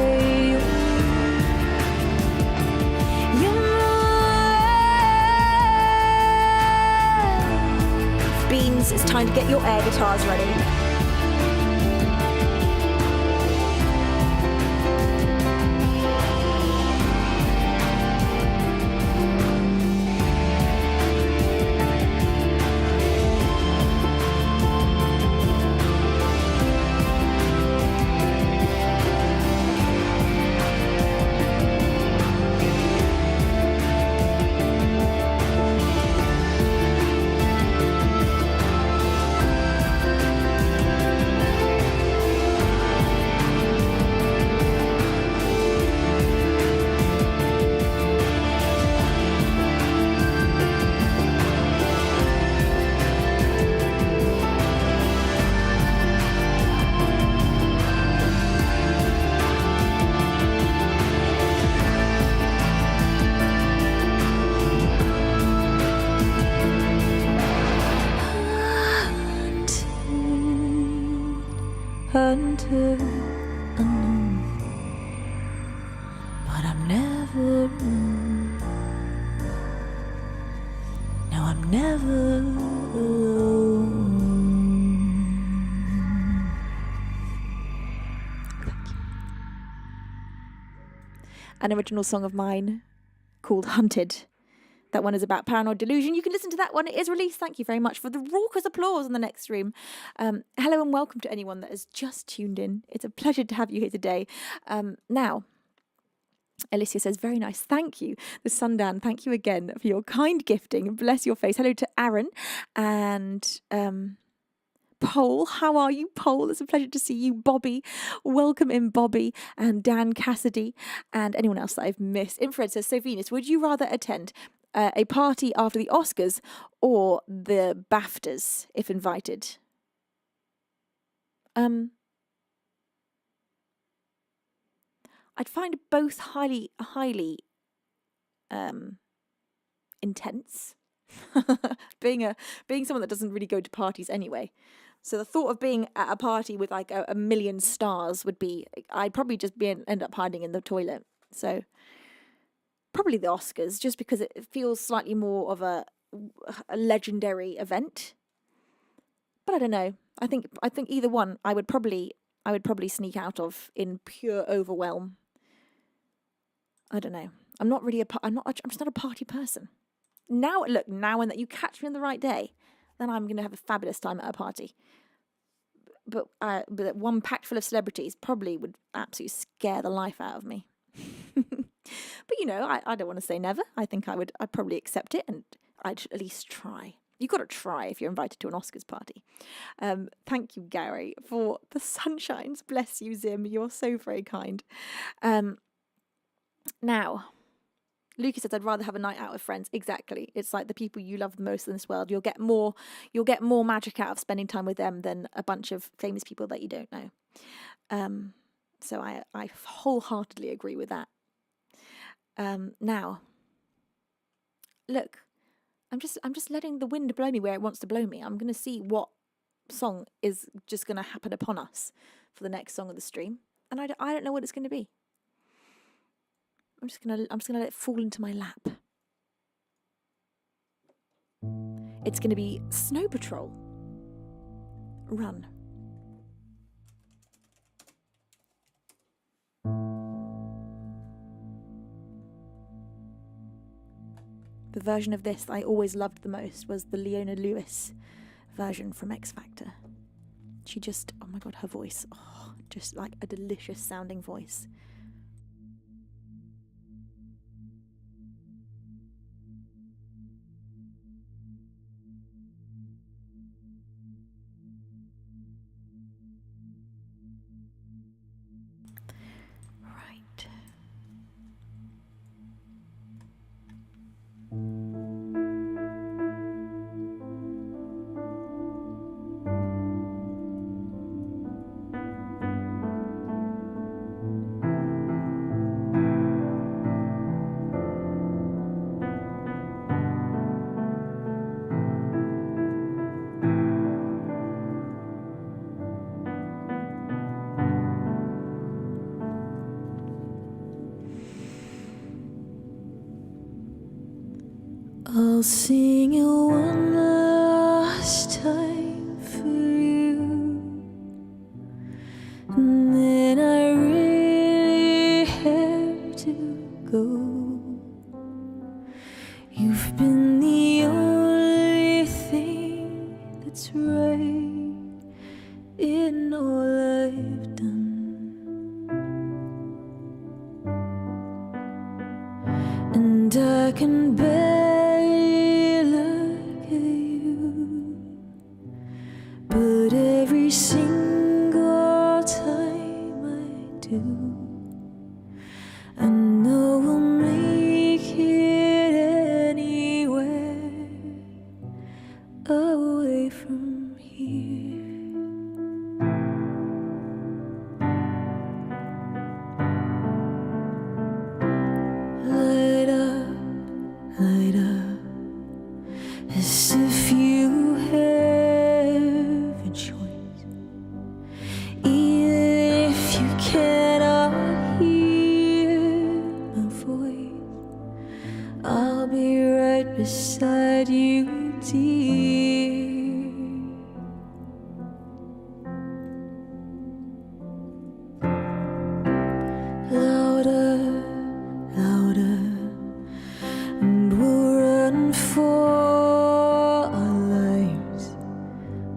Beans, it's time to get your air guitars ready. Hunter unknown, but I'm never alone. No, I'm never alone. Thank you. An original song of mine called Hunted. That one is about paranoid delusion. You can listen to that one. It is released. Thank you very much for the raucous applause in the next room. Hello and welcome to anyone that has just tuned in. It's a pleasure to have you here today. Now, Alicia says, very nice. Thank you. The Sundan, thank you again for your kind gifting. Bless your face. Hello to Aaron and Pole. How are you, Pole? It's a pleasure to see you. Bobby, welcome in, Bobby, and Dan Cassidy, and anyone else that I've missed. Infrared says, so Venus, would you rather attend a party after the Oscars or the BAFTAs if invited? I'd find both highly intense. being someone that doesn't really go to parties anyway. So the thought of being at a party with like a million stars would be, I'd probably just end up hiding in the toilet. So probably the Oscars, just because it feels slightly more of a legendary event. But I don't know. I think either one I would probably sneak out of in pure overwhelm. I don't know. I'm just not a party person. Now when that you catch me on the right day, then I'm going to have a fabulous time at a party. But one packed full of celebrities probably would absolutely scare the life out of me. But I don't want to say never. I think I'd probably accept it, and I'd at least try. You've got to try if you're invited to an Oscars party. Thank you, Gary, for the sunshines. Bless you, Zim. You're so very kind. Now, Lucas says, I'd rather have a night out with friends. Exactly. It's like the people you love the most in this world. You'll get more magic out of spending time with them than a bunch of famous people that you don't know. So I wholeheartedly agree with that. Now, look, I'm just letting the wind blow me where it wants to blow me. I'm going to see what song is just going to happen upon us for the next song of the stream, and I don't know what it's going to be. I'm just gonna let it fall into my lap. It's going to be Snow Patrol. Run. The version of this I always loved the most was the Leona Lewis version from X Factor. She just, oh my God, her voice. Oh, just like a delicious sounding voice. Right. I'll sing it one last time for you, and then I really have to go. You've been the only thing that's right in all I've done, and I can barely look at you, but every single time I do, I know we'll make it anywhere away from here. Light up, as if you have a choice. Even if you cannot hear my voice, I'll be right beside you, dear. Louder, and we'll run for our lives.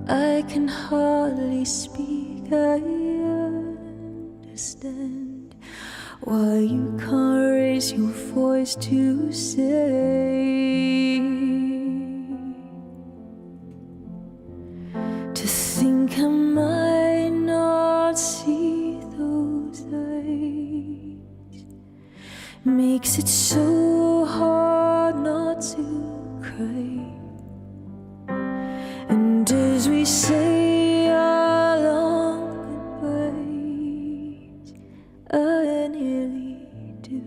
I can hardly speak, I understand why you can't raise your voice to say. To think I might not see those eyes makes it so hard not to cry. And as we say our long goodbyes, I nearly do.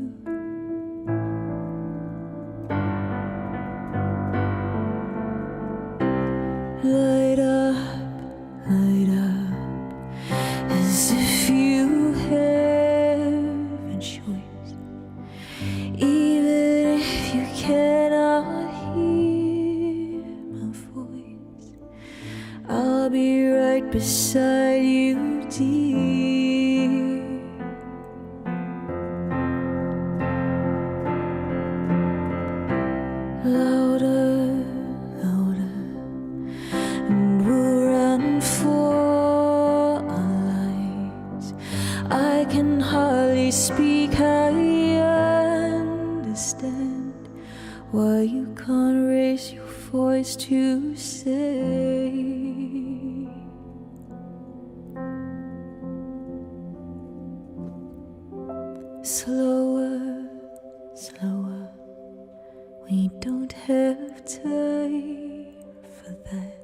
Light up, as if you have a choice. Even if you cannot hear my voice, I'll be right beside you, dear. Louder, and we'll run for our lives. I can hardly speak, I understand why you can't raise your voice to say. Slower, we don't have time for that.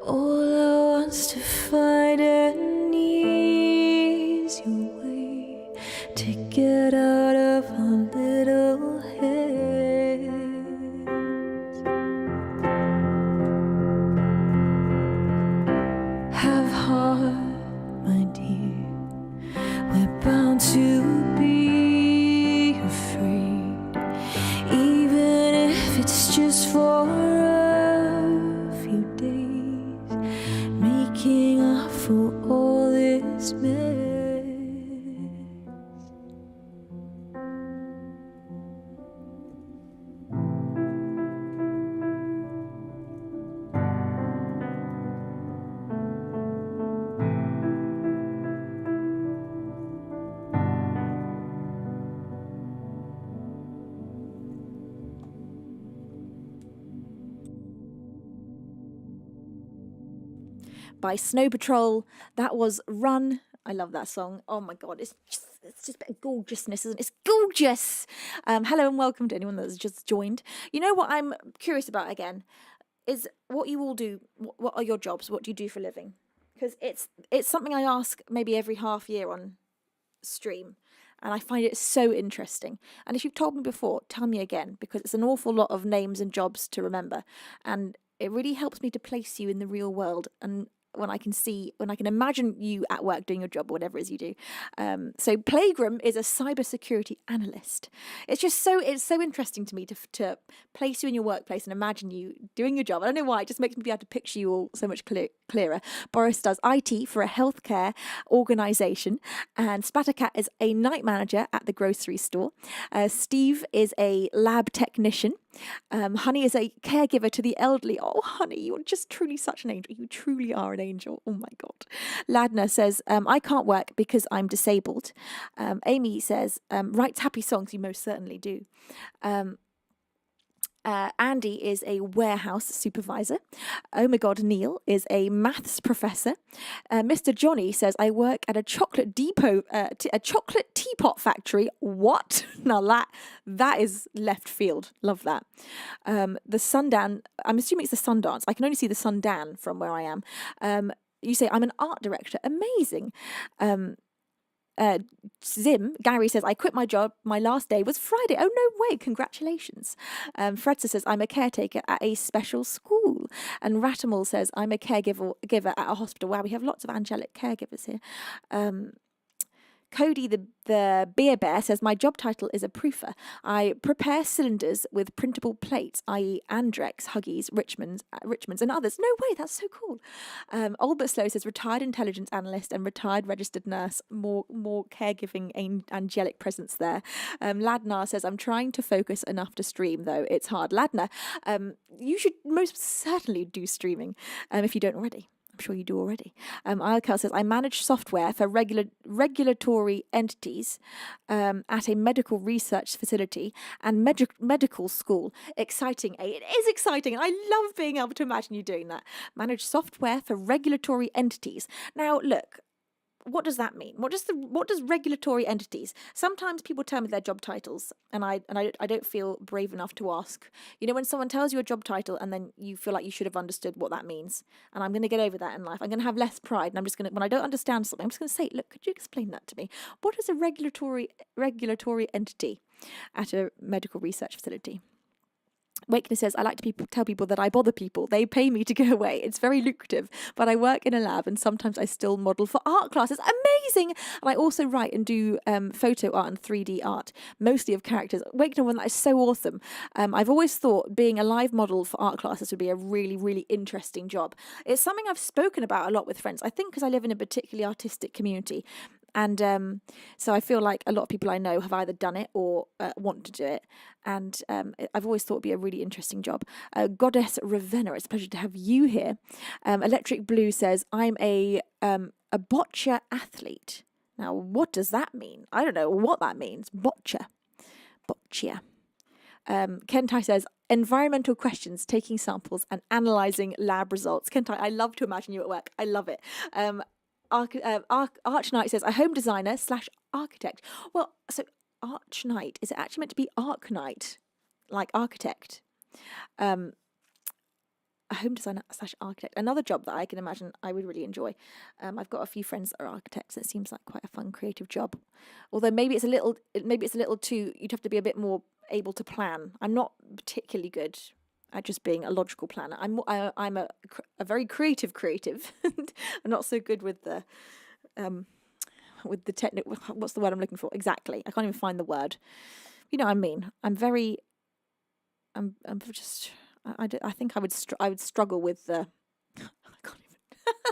All I want's to find an easier way to get out of our little heads. Have heart, my dear, we're bound to be afraid, even if it's just for a few days, making up for all this mess. by Snow Patrol. That was Run. I love that song. Oh my God, it's just a bit of gorgeousness, isn't it? It's gorgeous. Hello and welcome to anyone that's just joined. You know what I'm curious about again is what you all do. What are your jobs? What do you do for a living? Because it's something I ask maybe every half year on stream, and I find it so interesting. And if you've told me before, tell me again, because it's an awful lot of names and jobs to remember, and it really helps me to place you in the real world, and when I can imagine you at work doing your job or whatever it is you do. So Plagram is a cybersecurity analyst. It's so interesting to me to place you in your workplace and imagine you doing your job. I don't know why, it just makes me be able to picture you all so much clearer. Boris does IT for a healthcare organisation, and Splattercat is a night manager at the grocery store. Steve is a lab technician. Honey is a caregiver to the elderly. Oh, Honey, you're just truly such an angel. You truly are an angel. Oh my God. Ladner says, I can't work because I'm disabled. Amy says, writes happy songs. You most certainly do. Andy is a warehouse supervisor. Oh my God, Neil is a maths professor. Mr. Johnny says, I work at a chocolate depot, a chocolate teapot factory. What? Now that is left field. Love that. The Sundan, I'm assuming it's the Sundance. I can only see the Sundan from where I am. You say, I'm an art director. Amazing. Gary says, I quit my job. My last day was Friday. Oh, no way. Congratulations. Fredsa says, I'm a caretaker at a special school. And Ratamal says, I'm a caregiver at a hospital. Wow, we have lots of angelic caregivers here. Cody, the beer bear, says, my job title is a proofer. I prepare cylinders with printable plates, i.e. Andrex, Huggies, Richmond's and others. No way, that's so cool. Old But Slow says, retired intelligence analyst and retired registered nurse. More caregiving angelic presence there. Ladnar says, I'm trying to focus enough to stream, though it's hard. Ladnar, you should most certainly do streaming if you don't already. I'm sure you do already. Alcal says, I manage software for regulatory entities at a medical research facility and medical school. Exciting. It is exciting. I love being able to imagine you doing that. Manage software for regulatory entities. Now, look, what does that mean? What does regulatory entities? Sometimes people tell me their job titles, and I don't feel brave enough to ask. You know, when someone tells you a job title and then you feel like you should have understood what that means. And I'm going to get over that in life. I'm going to have less pride, and I'm just going to, when I don't understand something, I'm just going to say, look, could you explain that to me? What is a regulatory entity at a medical research facility? Wakeness says, I like to tell people that I bother people. They pay me to go away. It's very lucrative, but I work in a lab and sometimes I still model for art classes. Amazing! And I also write and do photo art and 3D art, mostly of characters. Wakeness, that is so awesome. I've always thought being a live model for art classes would be a really, really interesting job. It's something I've spoken about a lot with friends. I think because I live in a particularly artistic community. And so I feel like a lot of people I know have either done it or want to do it. And I've always thought it'd be a really interesting job. Goddess Ravenna, it's a pleasure to have you here. Electric Blue says, I'm a boccia athlete. Now, what does that mean? I don't know what that means. Boccia. Kentai says, environmental questions, taking samples and analysing lab results. Kentai, I love to imagine you at work. I love it. Arch Knight says, a home designer / architect. Well, so Arch Knight, is it actually meant to be Arc Knight, like architect? A home designer / architect. Another job that I can imagine I would really enjoy. I've got a few friends that are architects. It seems like quite a fun, creative job. Although maybe it's a little too. You'd have to be a bit more able to plan. I'm not particularly good at just being a logical planner. I'm a very creative. I'm not so good with the technical. What's the word I'm looking for? Exactly. I can't even find the word. You know what I mean? I'm just. I think I would struggle with the.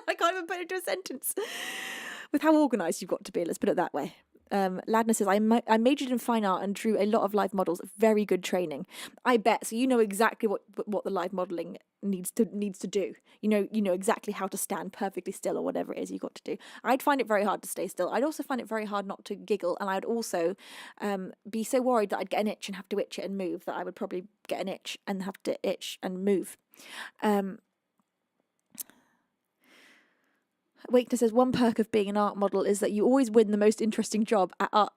I can't even put it into a sentence. With how organised you've got to be. Let's put it that way. Ladner says, I majored in fine art and drew a lot of live models. Very good training. I bet. So you know exactly what the live modelling needs to do. You know exactly how to stand perfectly still or whatever it is you've got to do. I'd find it very hard to stay still. I'd also find it very hard not to giggle, and I'd also be so worried that I'd get an itch and have to itch it and move that I would probably get an itch and have to itch and move. Wakener says, one perk of being an art model is that you always win the most interesting job at art,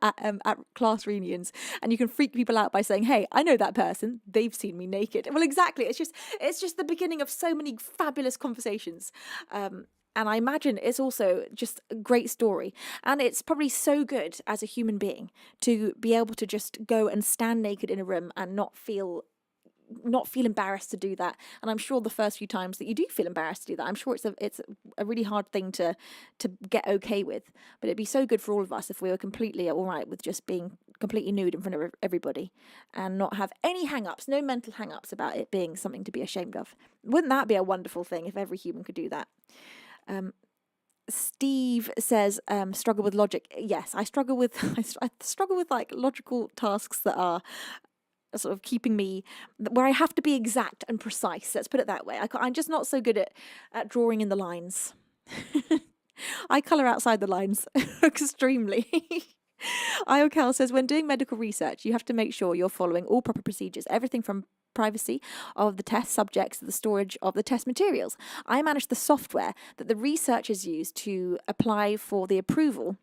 at class reunions, and you can freak people out by saying, hey, I know that person, they've seen me naked. Well, exactly. It's just the beginning of so many fabulous conversations. And I imagine it's also just a great story. And it's probably so good as a human being to be able to just go and stand naked in a room and not feel embarrassed to do that. And I'm sure the first few times that you do feel embarrassed to do that, I'm sure it's a really hard thing to get okay with. But it'd be so good for all of us if we were completely all right with just being completely nude in front of everybody and not have any hang-ups, no mental hang-ups about it being something to be ashamed of. Wouldn't that be a wonderful thing if every human could do that? Steve says, struggle with logic. Yes, I struggle with I struggle with like logical tasks that are sort of keeping me, where I have to be exact and precise. Let's put it that way. I'm just not so good at drawing in the lines. I colour outside the lines extremely. IOCal says, when doing medical research, you have to make sure you're following all proper procedures, everything from privacy of the test subjects to the storage of the test materials. I manage the software that the researchers use to apply for the approval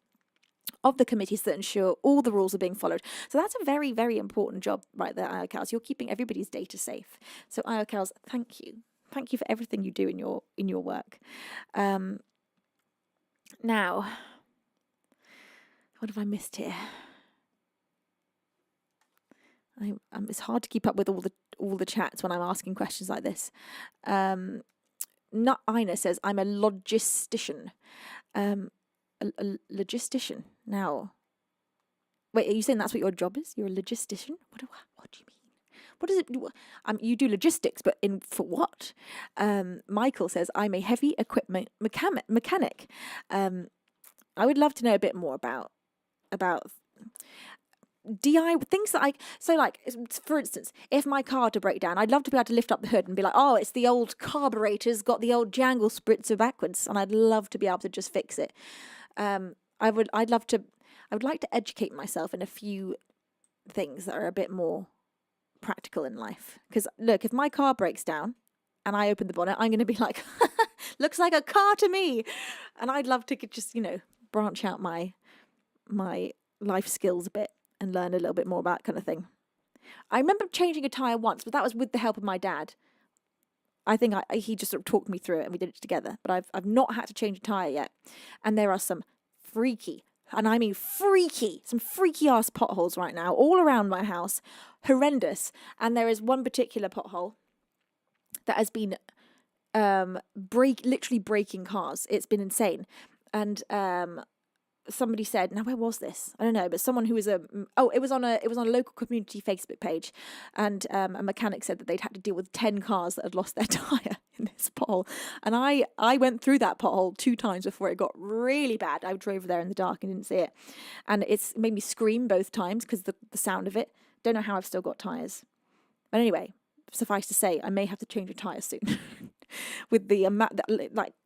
of the committees that ensure all the rules are being followed. So that's a very, very important job right there, IOCals. You're keeping everybody's data safe. So IOCals, thank you. Thank you for everything you do in your work. Now, what have I missed here? It's hard to keep up with all the chats when I'm asking questions like this. Nut Ina says, I'm a logistician. A logistician. Now, wait, are you saying that's what your job is? You're a logistician? What do you mean? What is it? You do logistics, but for what? Michael says, I'm a heavy equipment mechanic. I would love to know a bit more about DI things that for instance, if my car to break down, I'd love to be able to lift up the hood and be like, oh, it's the old carburetor's got the old jangle spritzer backwards, and I'd love to be able to just fix it. I would like to educate myself in a few things that are a bit more practical in life. Because look, if my car breaks down and I open the bonnet, I'm going to be like, looks like a car to me. And I'd love to just, branch out my life skills a bit and learn a little bit more about that kind of thing. I remember changing a tyre once, but that was with the help of my dad. I think he just sort of talked me through it and we did it together. But I've not had to change a tyre yet. And there are some freaky, and I mean some freaky ass potholes right now all around my house. Horrendous. And there is one particular pothole that has been literally breaking cars. It's been insane. And somebody said, now where was this? I don't know, but someone who was it was on a local community Facebook page, and a mechanic said that they'd had to deal with 10 cars that had lost their tyre in this pothole. And I went through that pothole 2 times before it got really bad. I drove there in the dark and didn't see it, and it's made me scream both times because the sound of it. Don't know how I've still got tyres, but anyway, suffice to say, I may have to change a tyre soon. With the amount that,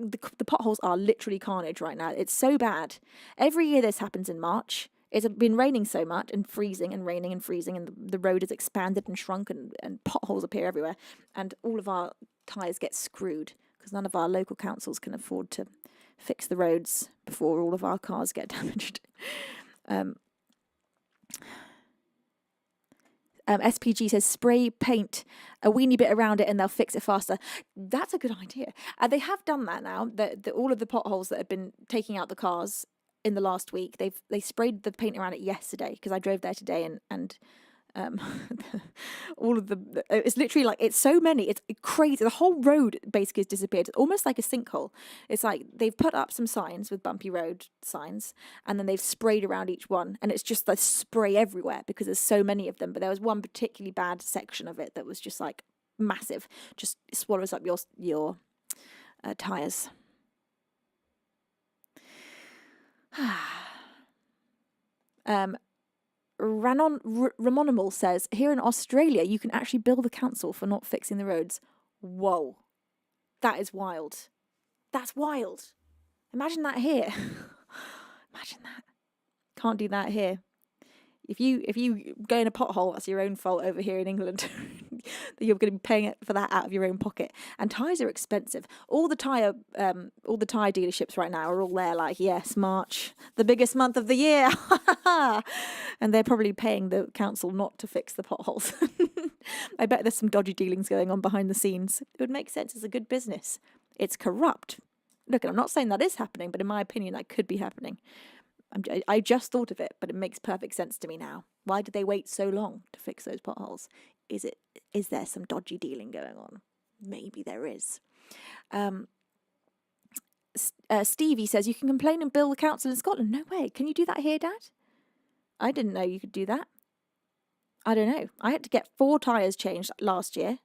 the potholes are literally carnage right now. It's so bad. Every year this happens in March. It's been raining so much and freezing and raining and freezing, and the road has expanded and shrunk, and potholes appear everywhere, and all of our tyres get screwed because none of our local councils can afford to fix the roads before all of our cars get damaged. SPG says, spray paint a weeny bit around it and they'll fix it faster. That's a good idea. They have done that now. All of the potholes that have been taking out the cars in the last week, they sprayed the paint around it yesterday because I drove there today, and all of it's literally like, it's so many, it's crazy. The whole road basically has disappeared. It's almost like a sinkhole. It's like they've put up some signs with bumpy road signs, and then they've sprayed around each one, and it's just like spray everywhere because there's so many of them. But there was one particularly bad section of it that was just like massive, just swallows up your tires. Ramonimal says, here in Australia, you can actually bill the council for not fixing the roads. Whoa. That is wild. That's wild. Imagine that here. Imagine that. Can't do that here. If you go in a pothole, that's your own fault over here in England. You're going to be paying it for that out of your own pocket. And tyres are expensive. All the tyre dealerships right now are all there like, yes, March, the biggest month of the year. And they're probably paying the council not to fix the potholes. I bet there's some dodgy dealings going on behind the scenes. It would make sense. It's a good business. It's corrupt. Look, I'm not saying that is happening, but in my opinion, that could be happening. I just thought of it, but it makes perfect sense to me now. Why did they wait so long to fix those potholes? Is there some dodgy dealing going on? Maybe there is. Stevie says, you can complain and bill the council in Scotland. No way. Can you do that here, Dad? I didn't know you could do that. I don't know. I had to get 4 tyres changed last year.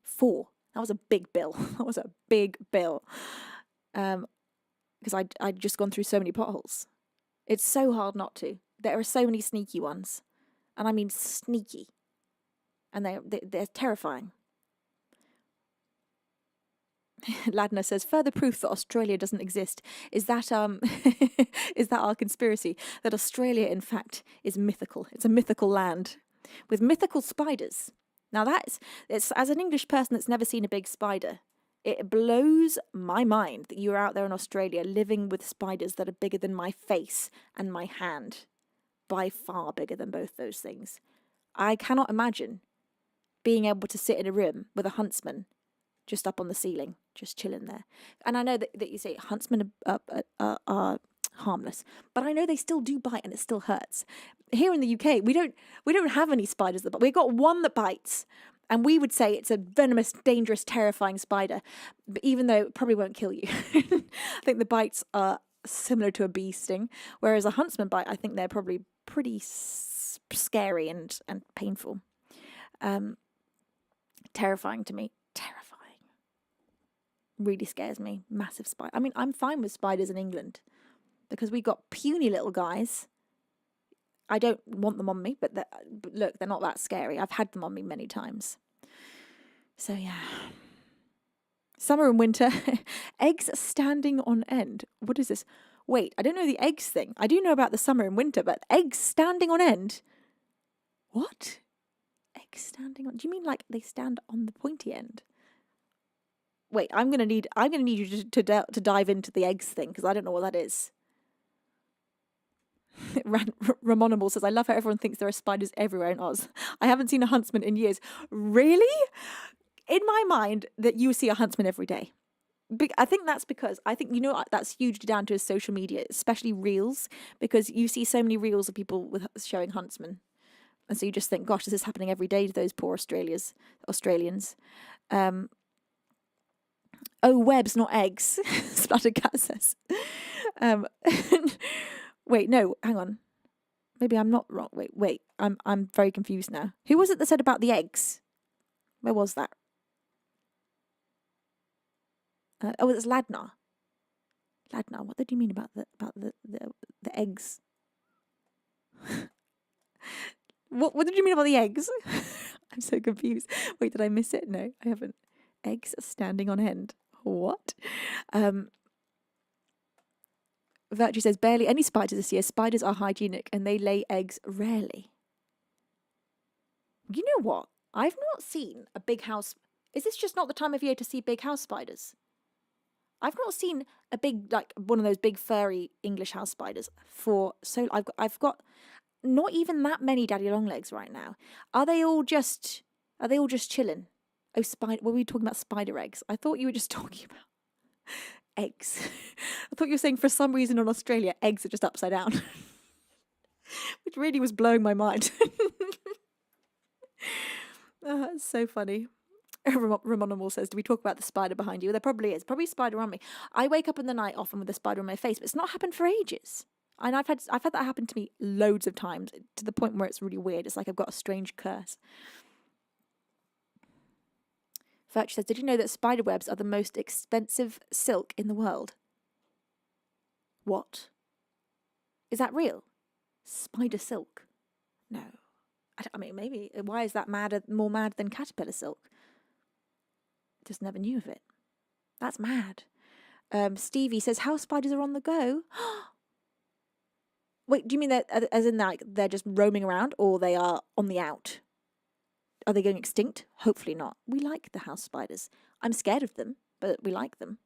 4. That was a big bill. That was a big bill. Because I'd just gone through so many potholes. It's so hard not to. There are so many sneaky ones. And I mean sneaky. And they're terrifying. Ladner says, further proof that Australia doesn't exist. Is that is that our conspiracy? That Australia, in fact, is mythical. It's a mythical land with mythical spiders. Now it's as an English person that's never seen a big spider, it blows my mind that you're out there in Australia living with spiders that are bigger than my face and my hand. By far bigger than both those things. I cannot imagine being able to sit in a room with a huntsman just up on the ceiling, just chilling there. And I know that you say huntsmen are harmless, but I know they still do bite and it still hurts. Here in the UK, we don't have any spiders that bite. We've got one that bites, and we would say it's a venomous, dangerous, terrifying spider, but even though it probably won't kill you. I think the bites are similar to a bee sting, whereas a huntsman bite, I think they're probably pretty scary and painful. Terrifying to me. Terrifying. Really scares me. Massive spider. I mean, I'm fine with spiders in England because we got puny little guys. I don't want them on me, but look, they're not that scary. I've had them on me many times. So yeah. Summer and winter. Eggs standing on end. What is this? Wait, I don't know the eggs thing. I do know about the summer and winter, but eggs standing on end? What? Eggs standing on... Do you mean like they stand on the pointy end? Wait, I'm gonna need you to dive into the eggs thing because I don't know what that is. Ramonimal says, I love how everyone thinks there are spiders everywhere in Oz. I haven't seen a huntsman in years. Really? In my mind, that you see a huntsman every day. I think that's because, that's hugely down to his social media, especially reels, because you see so many reels of people with showing huntsmen. And so you just think, gosh, this is happening every day to those poor Australians. Webs, not eggs, Splattered Cat says. Wait, no, hang on. Maybe I'm not wrong. Wait, I'm very confused now. Who was it that said about the eggs? Where was that? It's Ladnar. Ladnar, what did you mean about the eggs? What did you mean about the eggs? I'm so confused. Wait, did I miss it? No, I haven't. Eggs are standing on end. What? Virtue says, barely any spiders this year. Spiders are hygienic and they lay eggs rarely. You know what? I've not seen a big house... Is this just not the time of year to see big house spiders? I've not seen a big, like, one of those big furry English house spiders for so... I've got not even that many daddy long legs right now. Are they all just chilling? Oh, spider... Were we talking about spider eggs? I thought you were just talking about eggs. I thought you were saying for some reason in Australia, eggs are just upside down. Which really was blowing my mind. It's so funny. Ramonimal says, do we talk about the spider behind you? There probably is. Probably a spider on me. I wake up in the night often with a spider on my face, but it's not happened for ages. And I've had that happen to me loads of times, to the point where it's really weird. It's like I've got a strange curse. Virtue says, did you know that spider webs are the most expensive silk in the world? What? Is that real? Spider silk? No. I mean, maybe. Why is that more mad than caterpillar silk? Just never knew of it. That's mad. Stevie says, house spiders are on the go. Wait, do you mean that as in like they're just roaming around, or they are on the out? Are they going extinct? Hopefully not. We like the house spiders. I'm scared of them, but we like them.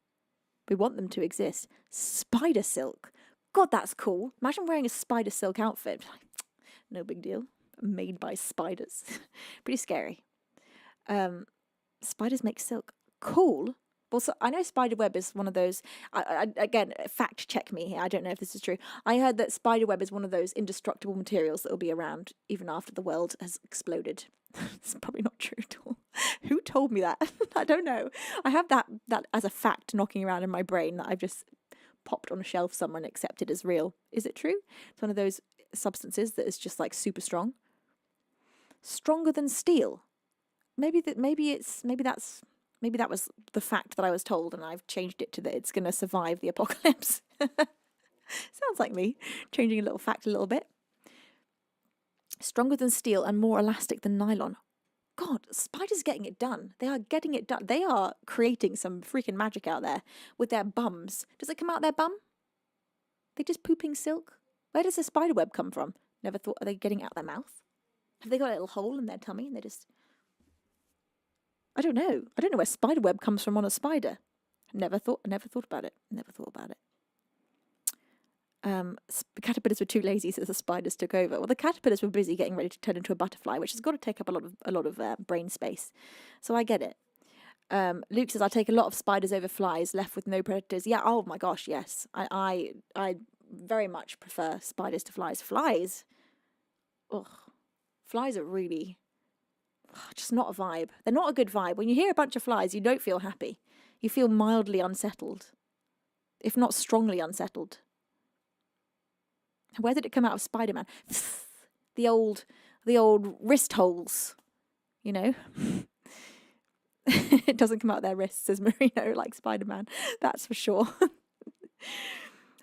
We want them to exist. Spider silk. God, that's cool. Imagine wearing a spider silk outfit. No big deal. Made by spiders. Pretty scary. Spiders make silk. Cool. Well, so I know spider web is one of those. Again, fact check me here. I don't know if this is true. I heard that spider web is one of those indestructible materials that will be around even after the world has exploded. It's probably not true at all. Who told me that? I don't know. I have that as a fact knocking around in my brain that I've just popped on a shelf somewhere and accepted as real. Is it true? It's one of those substances that is just like super strong. Stronger than steel. Maybe that was the fact that I was told, and I've changed it to that it's going to survive the apocalypse. Sounds like me changing a little fact a little bit. Stronger than steel and more elastic than nylon. God, spiders getting it done. They are getting it done. They are creating some freaking magic out there with their bums. Does it come out their bum? They just pooping silk? Where does the spider web come from? Never thought. Are they getting it out their mouth? Have they got a little hole in their tummy and they just... I don't know. I don't know where spider web comes from on a spider. Never thought about it. The caterpillars were too lazy, so the spiders took over. Well, the caterpillars were busy getting ready to turn into a butterfly, which has got to take up a lot of brain space. So I get it. Luke says, I take a lot of spiders over flies, left with no predators. Yeah, oh my gosh, yes. I very much prefer spiders to flies. Flies? Ugh. Flies are really just not a vibe. They're not a good vibe. When you hear a bunch of flies, you don't feel happy. You feel mildly unsettled, if not strongly unsettled. Where did it come out of Spider-Man? The old wrist holes, you know? It doesn't come out their wrists, says Marino, like Spider-Man. That's for sure.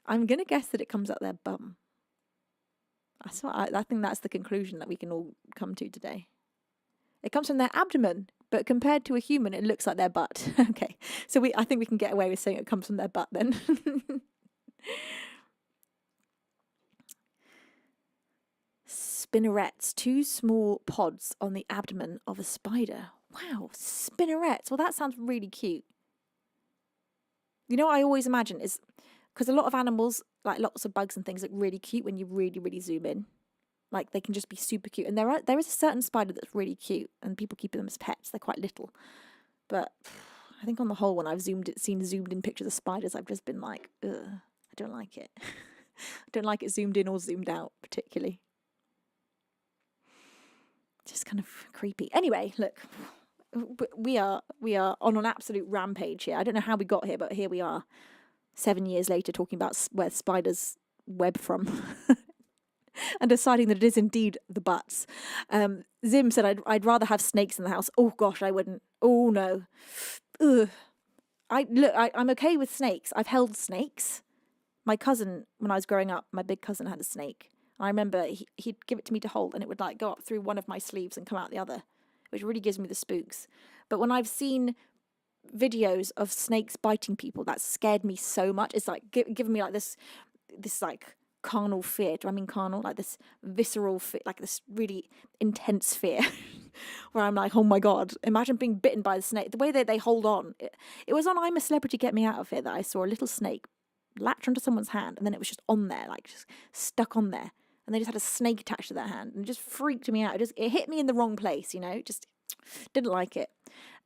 I'm going to guess that it comes out their bum. That's what I think that's the conclusion that we can all come to today. It comes from their abdomen, but compared to a human, it looks like their butt. Okay, so I think we can get away with saying it comes from their butt then. Spinnerets, 2 small pods on the abdomen of a spider. Wow, spinnerets. Well, that sounds really cute. You know what I always imagine is, because a lot of animals, like lots of bugs and things, look really cute when you really, really zoom in. Like, they can just be super cute. And there is a certain spider that's really cute, and people keep them as pets. They're quite little. But I think on the whole, when I've seen zoomed in pictures of spiders, I've just been like, ugh, I don't like it. I don't like it zoomed in or zoomed out, particularly. Just kind of creepy. Anyway, look, we are on an absolute rampage here. I don't know how we got here, but here we are, 7 years later, talking about where spiders web from. And deciding that it is indeed the butts. Zim said, I'd rather have snakes in the house. Oh gosh, I wouldn't. Oh no. Ugh. I'm okay with snakes. I've held snakes. My cousin, when I was growing up, my big cousin had a snake. I remember he'd give it to me to hold, and it would like go up through one of my sleeves and come out the other, which really gives me the spooks. But when I've seen videos of snakes biting people, that scared me so much. It's like giving me like this like carnal fear. Do I mean carnal? Like this visceral fear, like this really intense fear where I'm like, oh my God, imagine being bitten by the snake. The way that they hold on. It was on I'm a Celebrity, Get Me Out of Here that I saw a little snake latch onto someone's hand, and then it was just on there, like just stuck on there. And they just had a snake attached to their hand, and it just freaked me out. It hit me in the wrong place, you know, just didn't like it.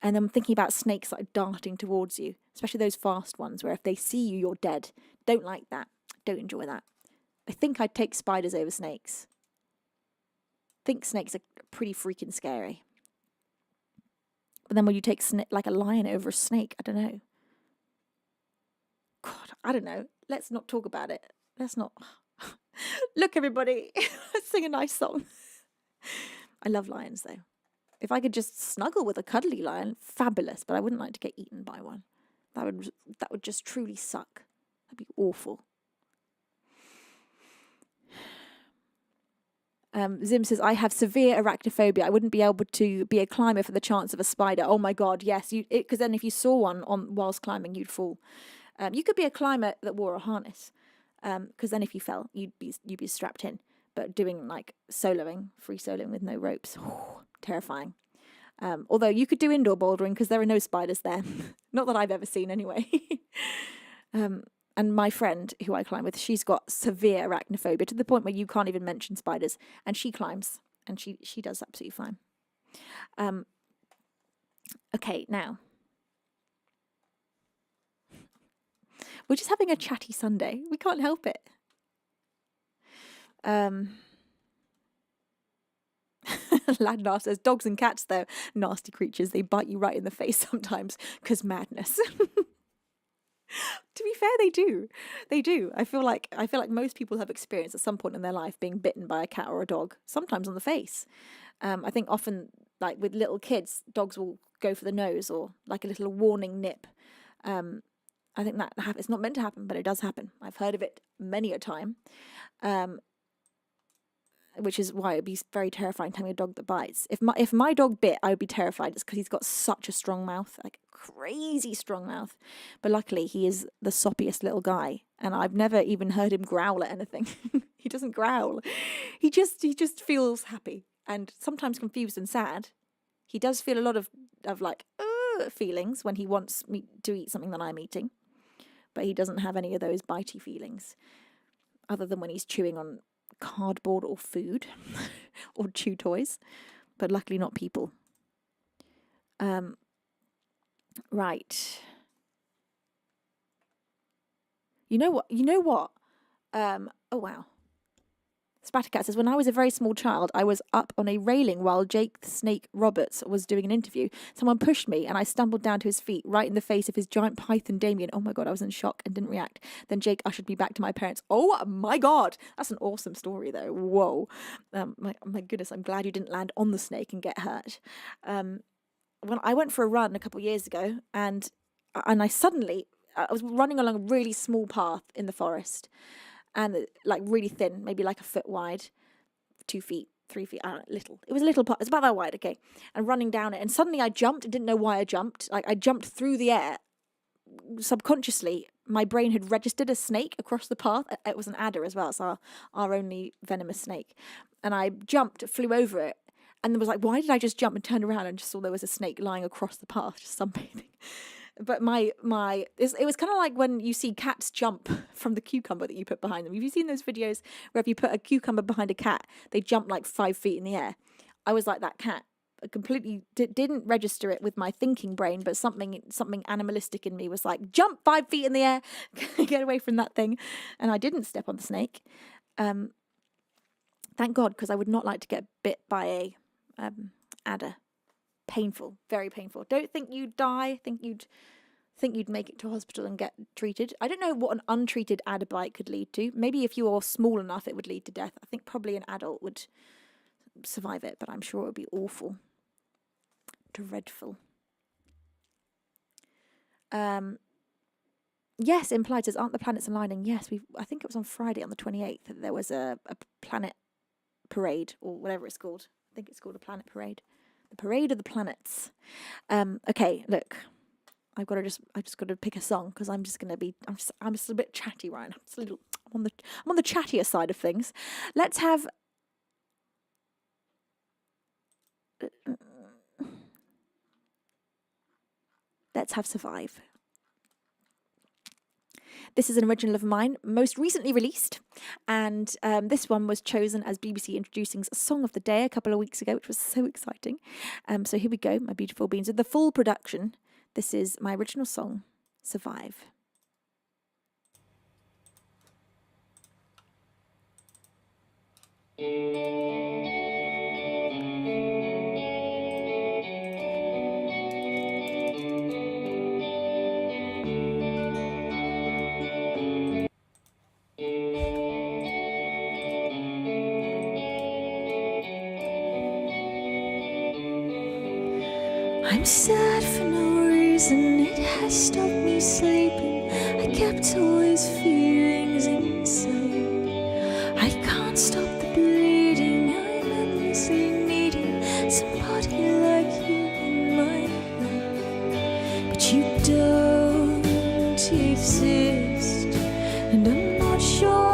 And I'm thinking about snakes like darting towards you, especially those fast ones where if they see you, you're dead. Don't like that. Don't enjoy that. I think I'd take spiders over snakes. I think snakes are pretty freaking scary. But then when you take like a lion over a snake, I don't know. God, I don't know. Let's not talk about it. Let's not. Look, everybody, let's sing a nice song. I love lions, though. If I could just snuggle with a cuddly lion, fabulous. But I wouldn't like to get eaten by one. That would just truly suck. That'd be awful. Zim says, I have severe arachnophobia. I wouldn't be able to be a climber for the chance of a spider. Oh my God, yes. Because then if you saw one whilst climbing, you'd fall. You could be a climber that wore a harness. because then if you fell, you'd be strapped in. But doing like free soloing with no ropes, terrifying. Although you could do indoor bouldering because there are no spiders there. Not that I've ever seen anyway. And my friend who I climb with, she's got severe arachnophobia to the point where you can't even mention spiders. And she climbs and she does absolutely fine. Okay, now. We're just having a chatty Sunday. We can't help it. Landar says, dogs and cats, though, nasty creatures. They bite you right in the face sometimes because madness. To be fair, they do. They do. I feel like most people have experienced at some point in their life being bitten by a cat or a dog, sometimes on the face. I think often, like with little kids, dogs will go for the nose or like a little warning nip. I think that it's not meant to happen, but it does happen. I've heard of it many a time. Which is why it'd be very terrifying to have a dog that bites. If my dog bit, I would be terrified. It's because he's got such a strong mouth, like crazy strong mouth. But luckily, he is the soppiest little guy, and I've never even heard him growl at anything. He doesn't growl. He just feels happy and sometimes confused and sad. He does feel a lot of like feelings when he wants me to eat something that I'm eating, but he doesn't have any of those bitey feelings, other than when he's chewing on cardboard or food or chew toys, but luckily not people. Right. You know what? Oh wow. Spattercat says, when I was a very small child, I was up on a railing while Jake the Snake Roberts was doing an interview. Someone pushed me and I stumbled down to his feet, right in the face of his giant python Damien. Oh my God, I was in shock and didn't react. Then Jake ushered me back to my parents. Oh my God. That's an awesome story though. Whoa. My goodness, I'm glad you didn't land on the snake and get hurt. When I went for a run a couple of years ago and I was running along a really small path in the forest. And like really thin, maybe like a foot wide, 2 feet, 3 feet, I don't know, little. It was a little part, it's about that wide, okay. And running down it, and suddenly I jumped, and didn't know why I jumped. Like I jumped through the air. Subconsciously, my brain had registered a snake across the path. It was an adder as well, it's our only venomous snake. And I jumped, flew over it, and then was like, why did I just jump and turn around and just saw there was a snake lying across the path, just sunbathing. But it was kind of like when you see cats jump from the cucumber that you put behind them. Have you seen those videos where if you put a cucumber behind a cat, they jump like 5 feet in the air? I was like that cat. I completely didn't register it with my thinking brain, but something animalistic in me was like, jump 5 feet in the air, get away from that thing. And I didn't step on the snake. Thank God, because I would not like to get bit by a adder. Painful, very painful. Don't think you'd die. Think you'd make it to hospital and get treated. I don't know what an untreated adder bite could lead to. Maybe if you are small enough, it would lead to death. I think probably an adult would survive it, but I'm sure it would be awful, dreadful. Yes, implied says, aren't the planets aligning? Yes, I think it was on Friday on the 28th that there was a planet parade or whatever it's called. I think it's called a planet parade. The Parade of the Planets. Okay, look, I just got to pick a song because I'm just a bit chatty right now. I'm on the chattier side of things. Let's have Survive. This is an original of mine, most recently released, and this one was chosen as BBC Introducing's Song of the Day a couple of weeks ago, which was so exciting. So here we go, my beautiful beans. With the full production, this is my original song, Survive. I'm sad for no reason, it has stopped me sleeping. I kept all these feelings inside. I can't stop the bleeding, I'm endlessly needing somebody like you in my life. But you don't exist, and I'm not sure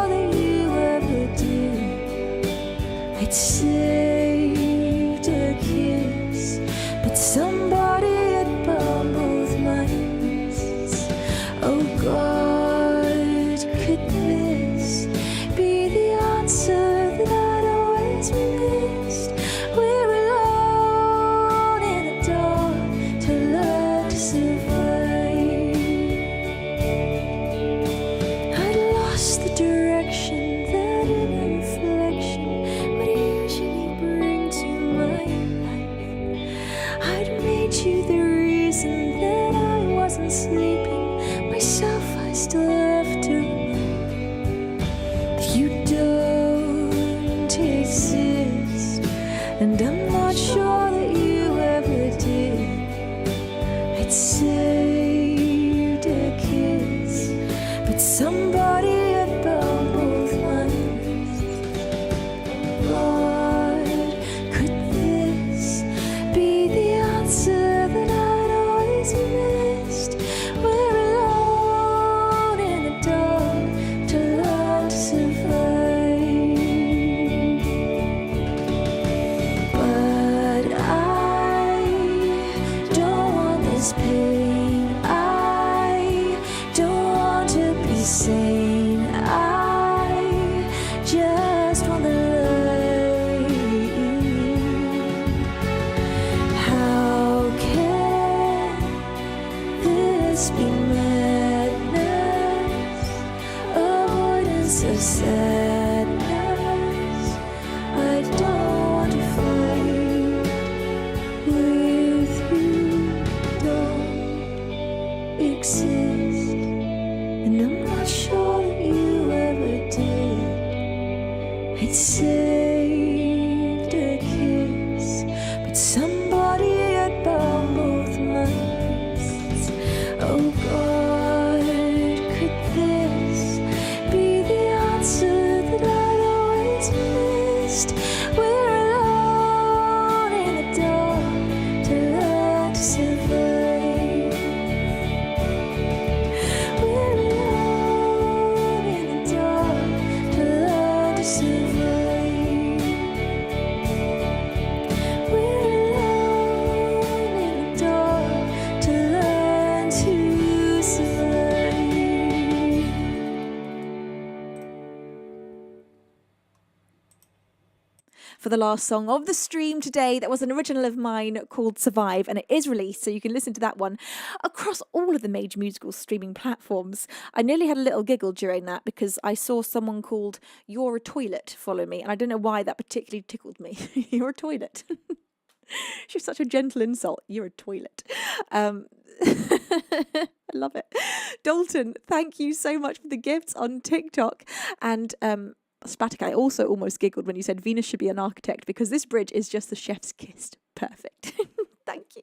wasn't sleeping myself, I still have to remember that you don't exist, and I'm not sure that you ever did. I'd saved a kiss, but somebody had bound both my wrists. What could this be the answer that I'd always missed? We're alone in the dark to learn to survive. But I don't want this pain. I don't want to be sane. I just want the light. How can this be madness? Avoidance of sadness. I don't want to fight with you. Don't exist, and I'm not sure that you ever did. I'd saved a kiss, but somebody had bound both my wrists. Oh God, could this be the answer that I'd always missed? We're alone in the dark to learn to survive. We're alone in the dark to learn to survive. We're alone in the dark to learn to survive. For the last song of the stream today, that was an original of mine called Survive, and it is released, so you can listen to that one across all of the major musical streaming platforms. I nearly had a little giggle during that because I saw someone called You're a Toilet follow me, and I don't know why that particularly tickled me. You're a toilet. She's such a gentle insult. You're a toilet. I love it. Dalton, thank you so much for the gifts on TikTok. And Spatic, I also almost giggled when you said Venus should be an architect, because this bridge is just the chef's kiss. Perfect. Thank you.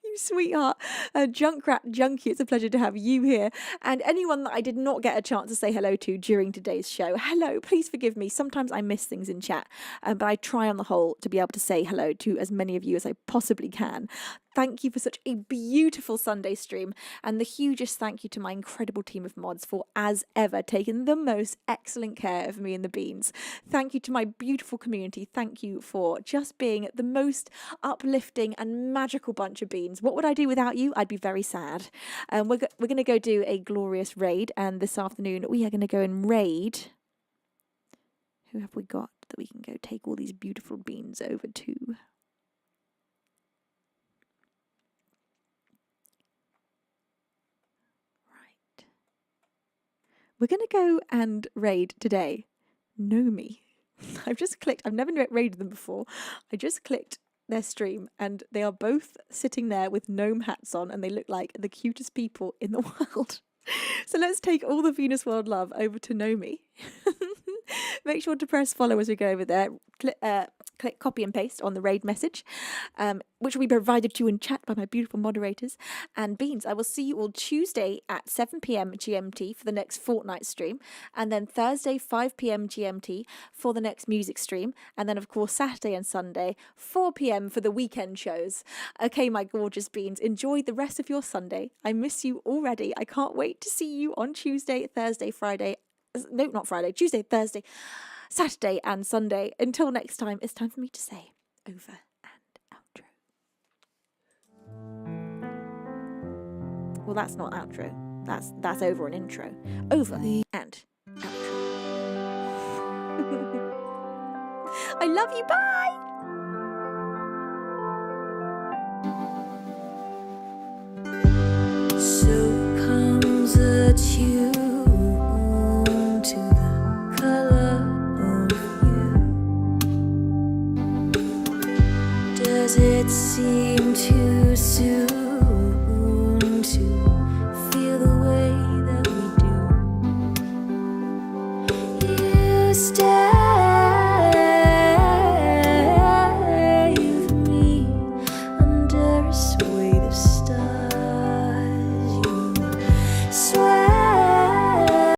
You sweetheart. Junkrat Junkie, it's a pleasure to have you here. And anyone that I did not get a chance to say hello to during today's show, hello, please forgive me. Sometimes I miss things in chat, but I try on the whole to be able to say hello to as many of you as I possibly can. Thank you for such a beautiful Sunday stream, and the hugest thank you to my incredible team of mods for, as ever, taking the most excellent care of me and the beans. Thank you to my beautiful community. Thank you for just being the most uplifting and magical bunch of beans. What would I do without you? I'd be very sad. We're going to go do a glorious raid, and this afternoon we are going to go and raid. Who have we got that we can go take all these beautiful beans over to? We're going to go and raid today Nomi. I've just clicked, I've never raided them before. I just clicked their stream and they are both sitting there with gnome hats on and they look like the cutest people in the world. So let's take all the Venus World love over to Nomi. Make sure to press follow as we go over there. Click copy and paste on the raid message, which will be provided to you in chat by my beautiful moderators. And Beans, I will see you all Tuesday at 7 p.m. GMT for the next fortnight stream, and then Thursday 5 p.m. GMT for the next music stream, and then of course Saturday and Sunday 4 p.m. for the weekend shows. Okay, my gorgeous Beans, enjoy the rest of your Sunday. I miss you already. I can't wait to see you on Tuesday, Thursday, Friday. No, not Friday. Tuesday, Thursday, Saturday and Sunday. Until next time, it's time for me to say over and outro. Well, that's not outro. That's over an intro. Over and outro. I love you. Bye. So comes a tune to the color of you. Does it seem too soon to step.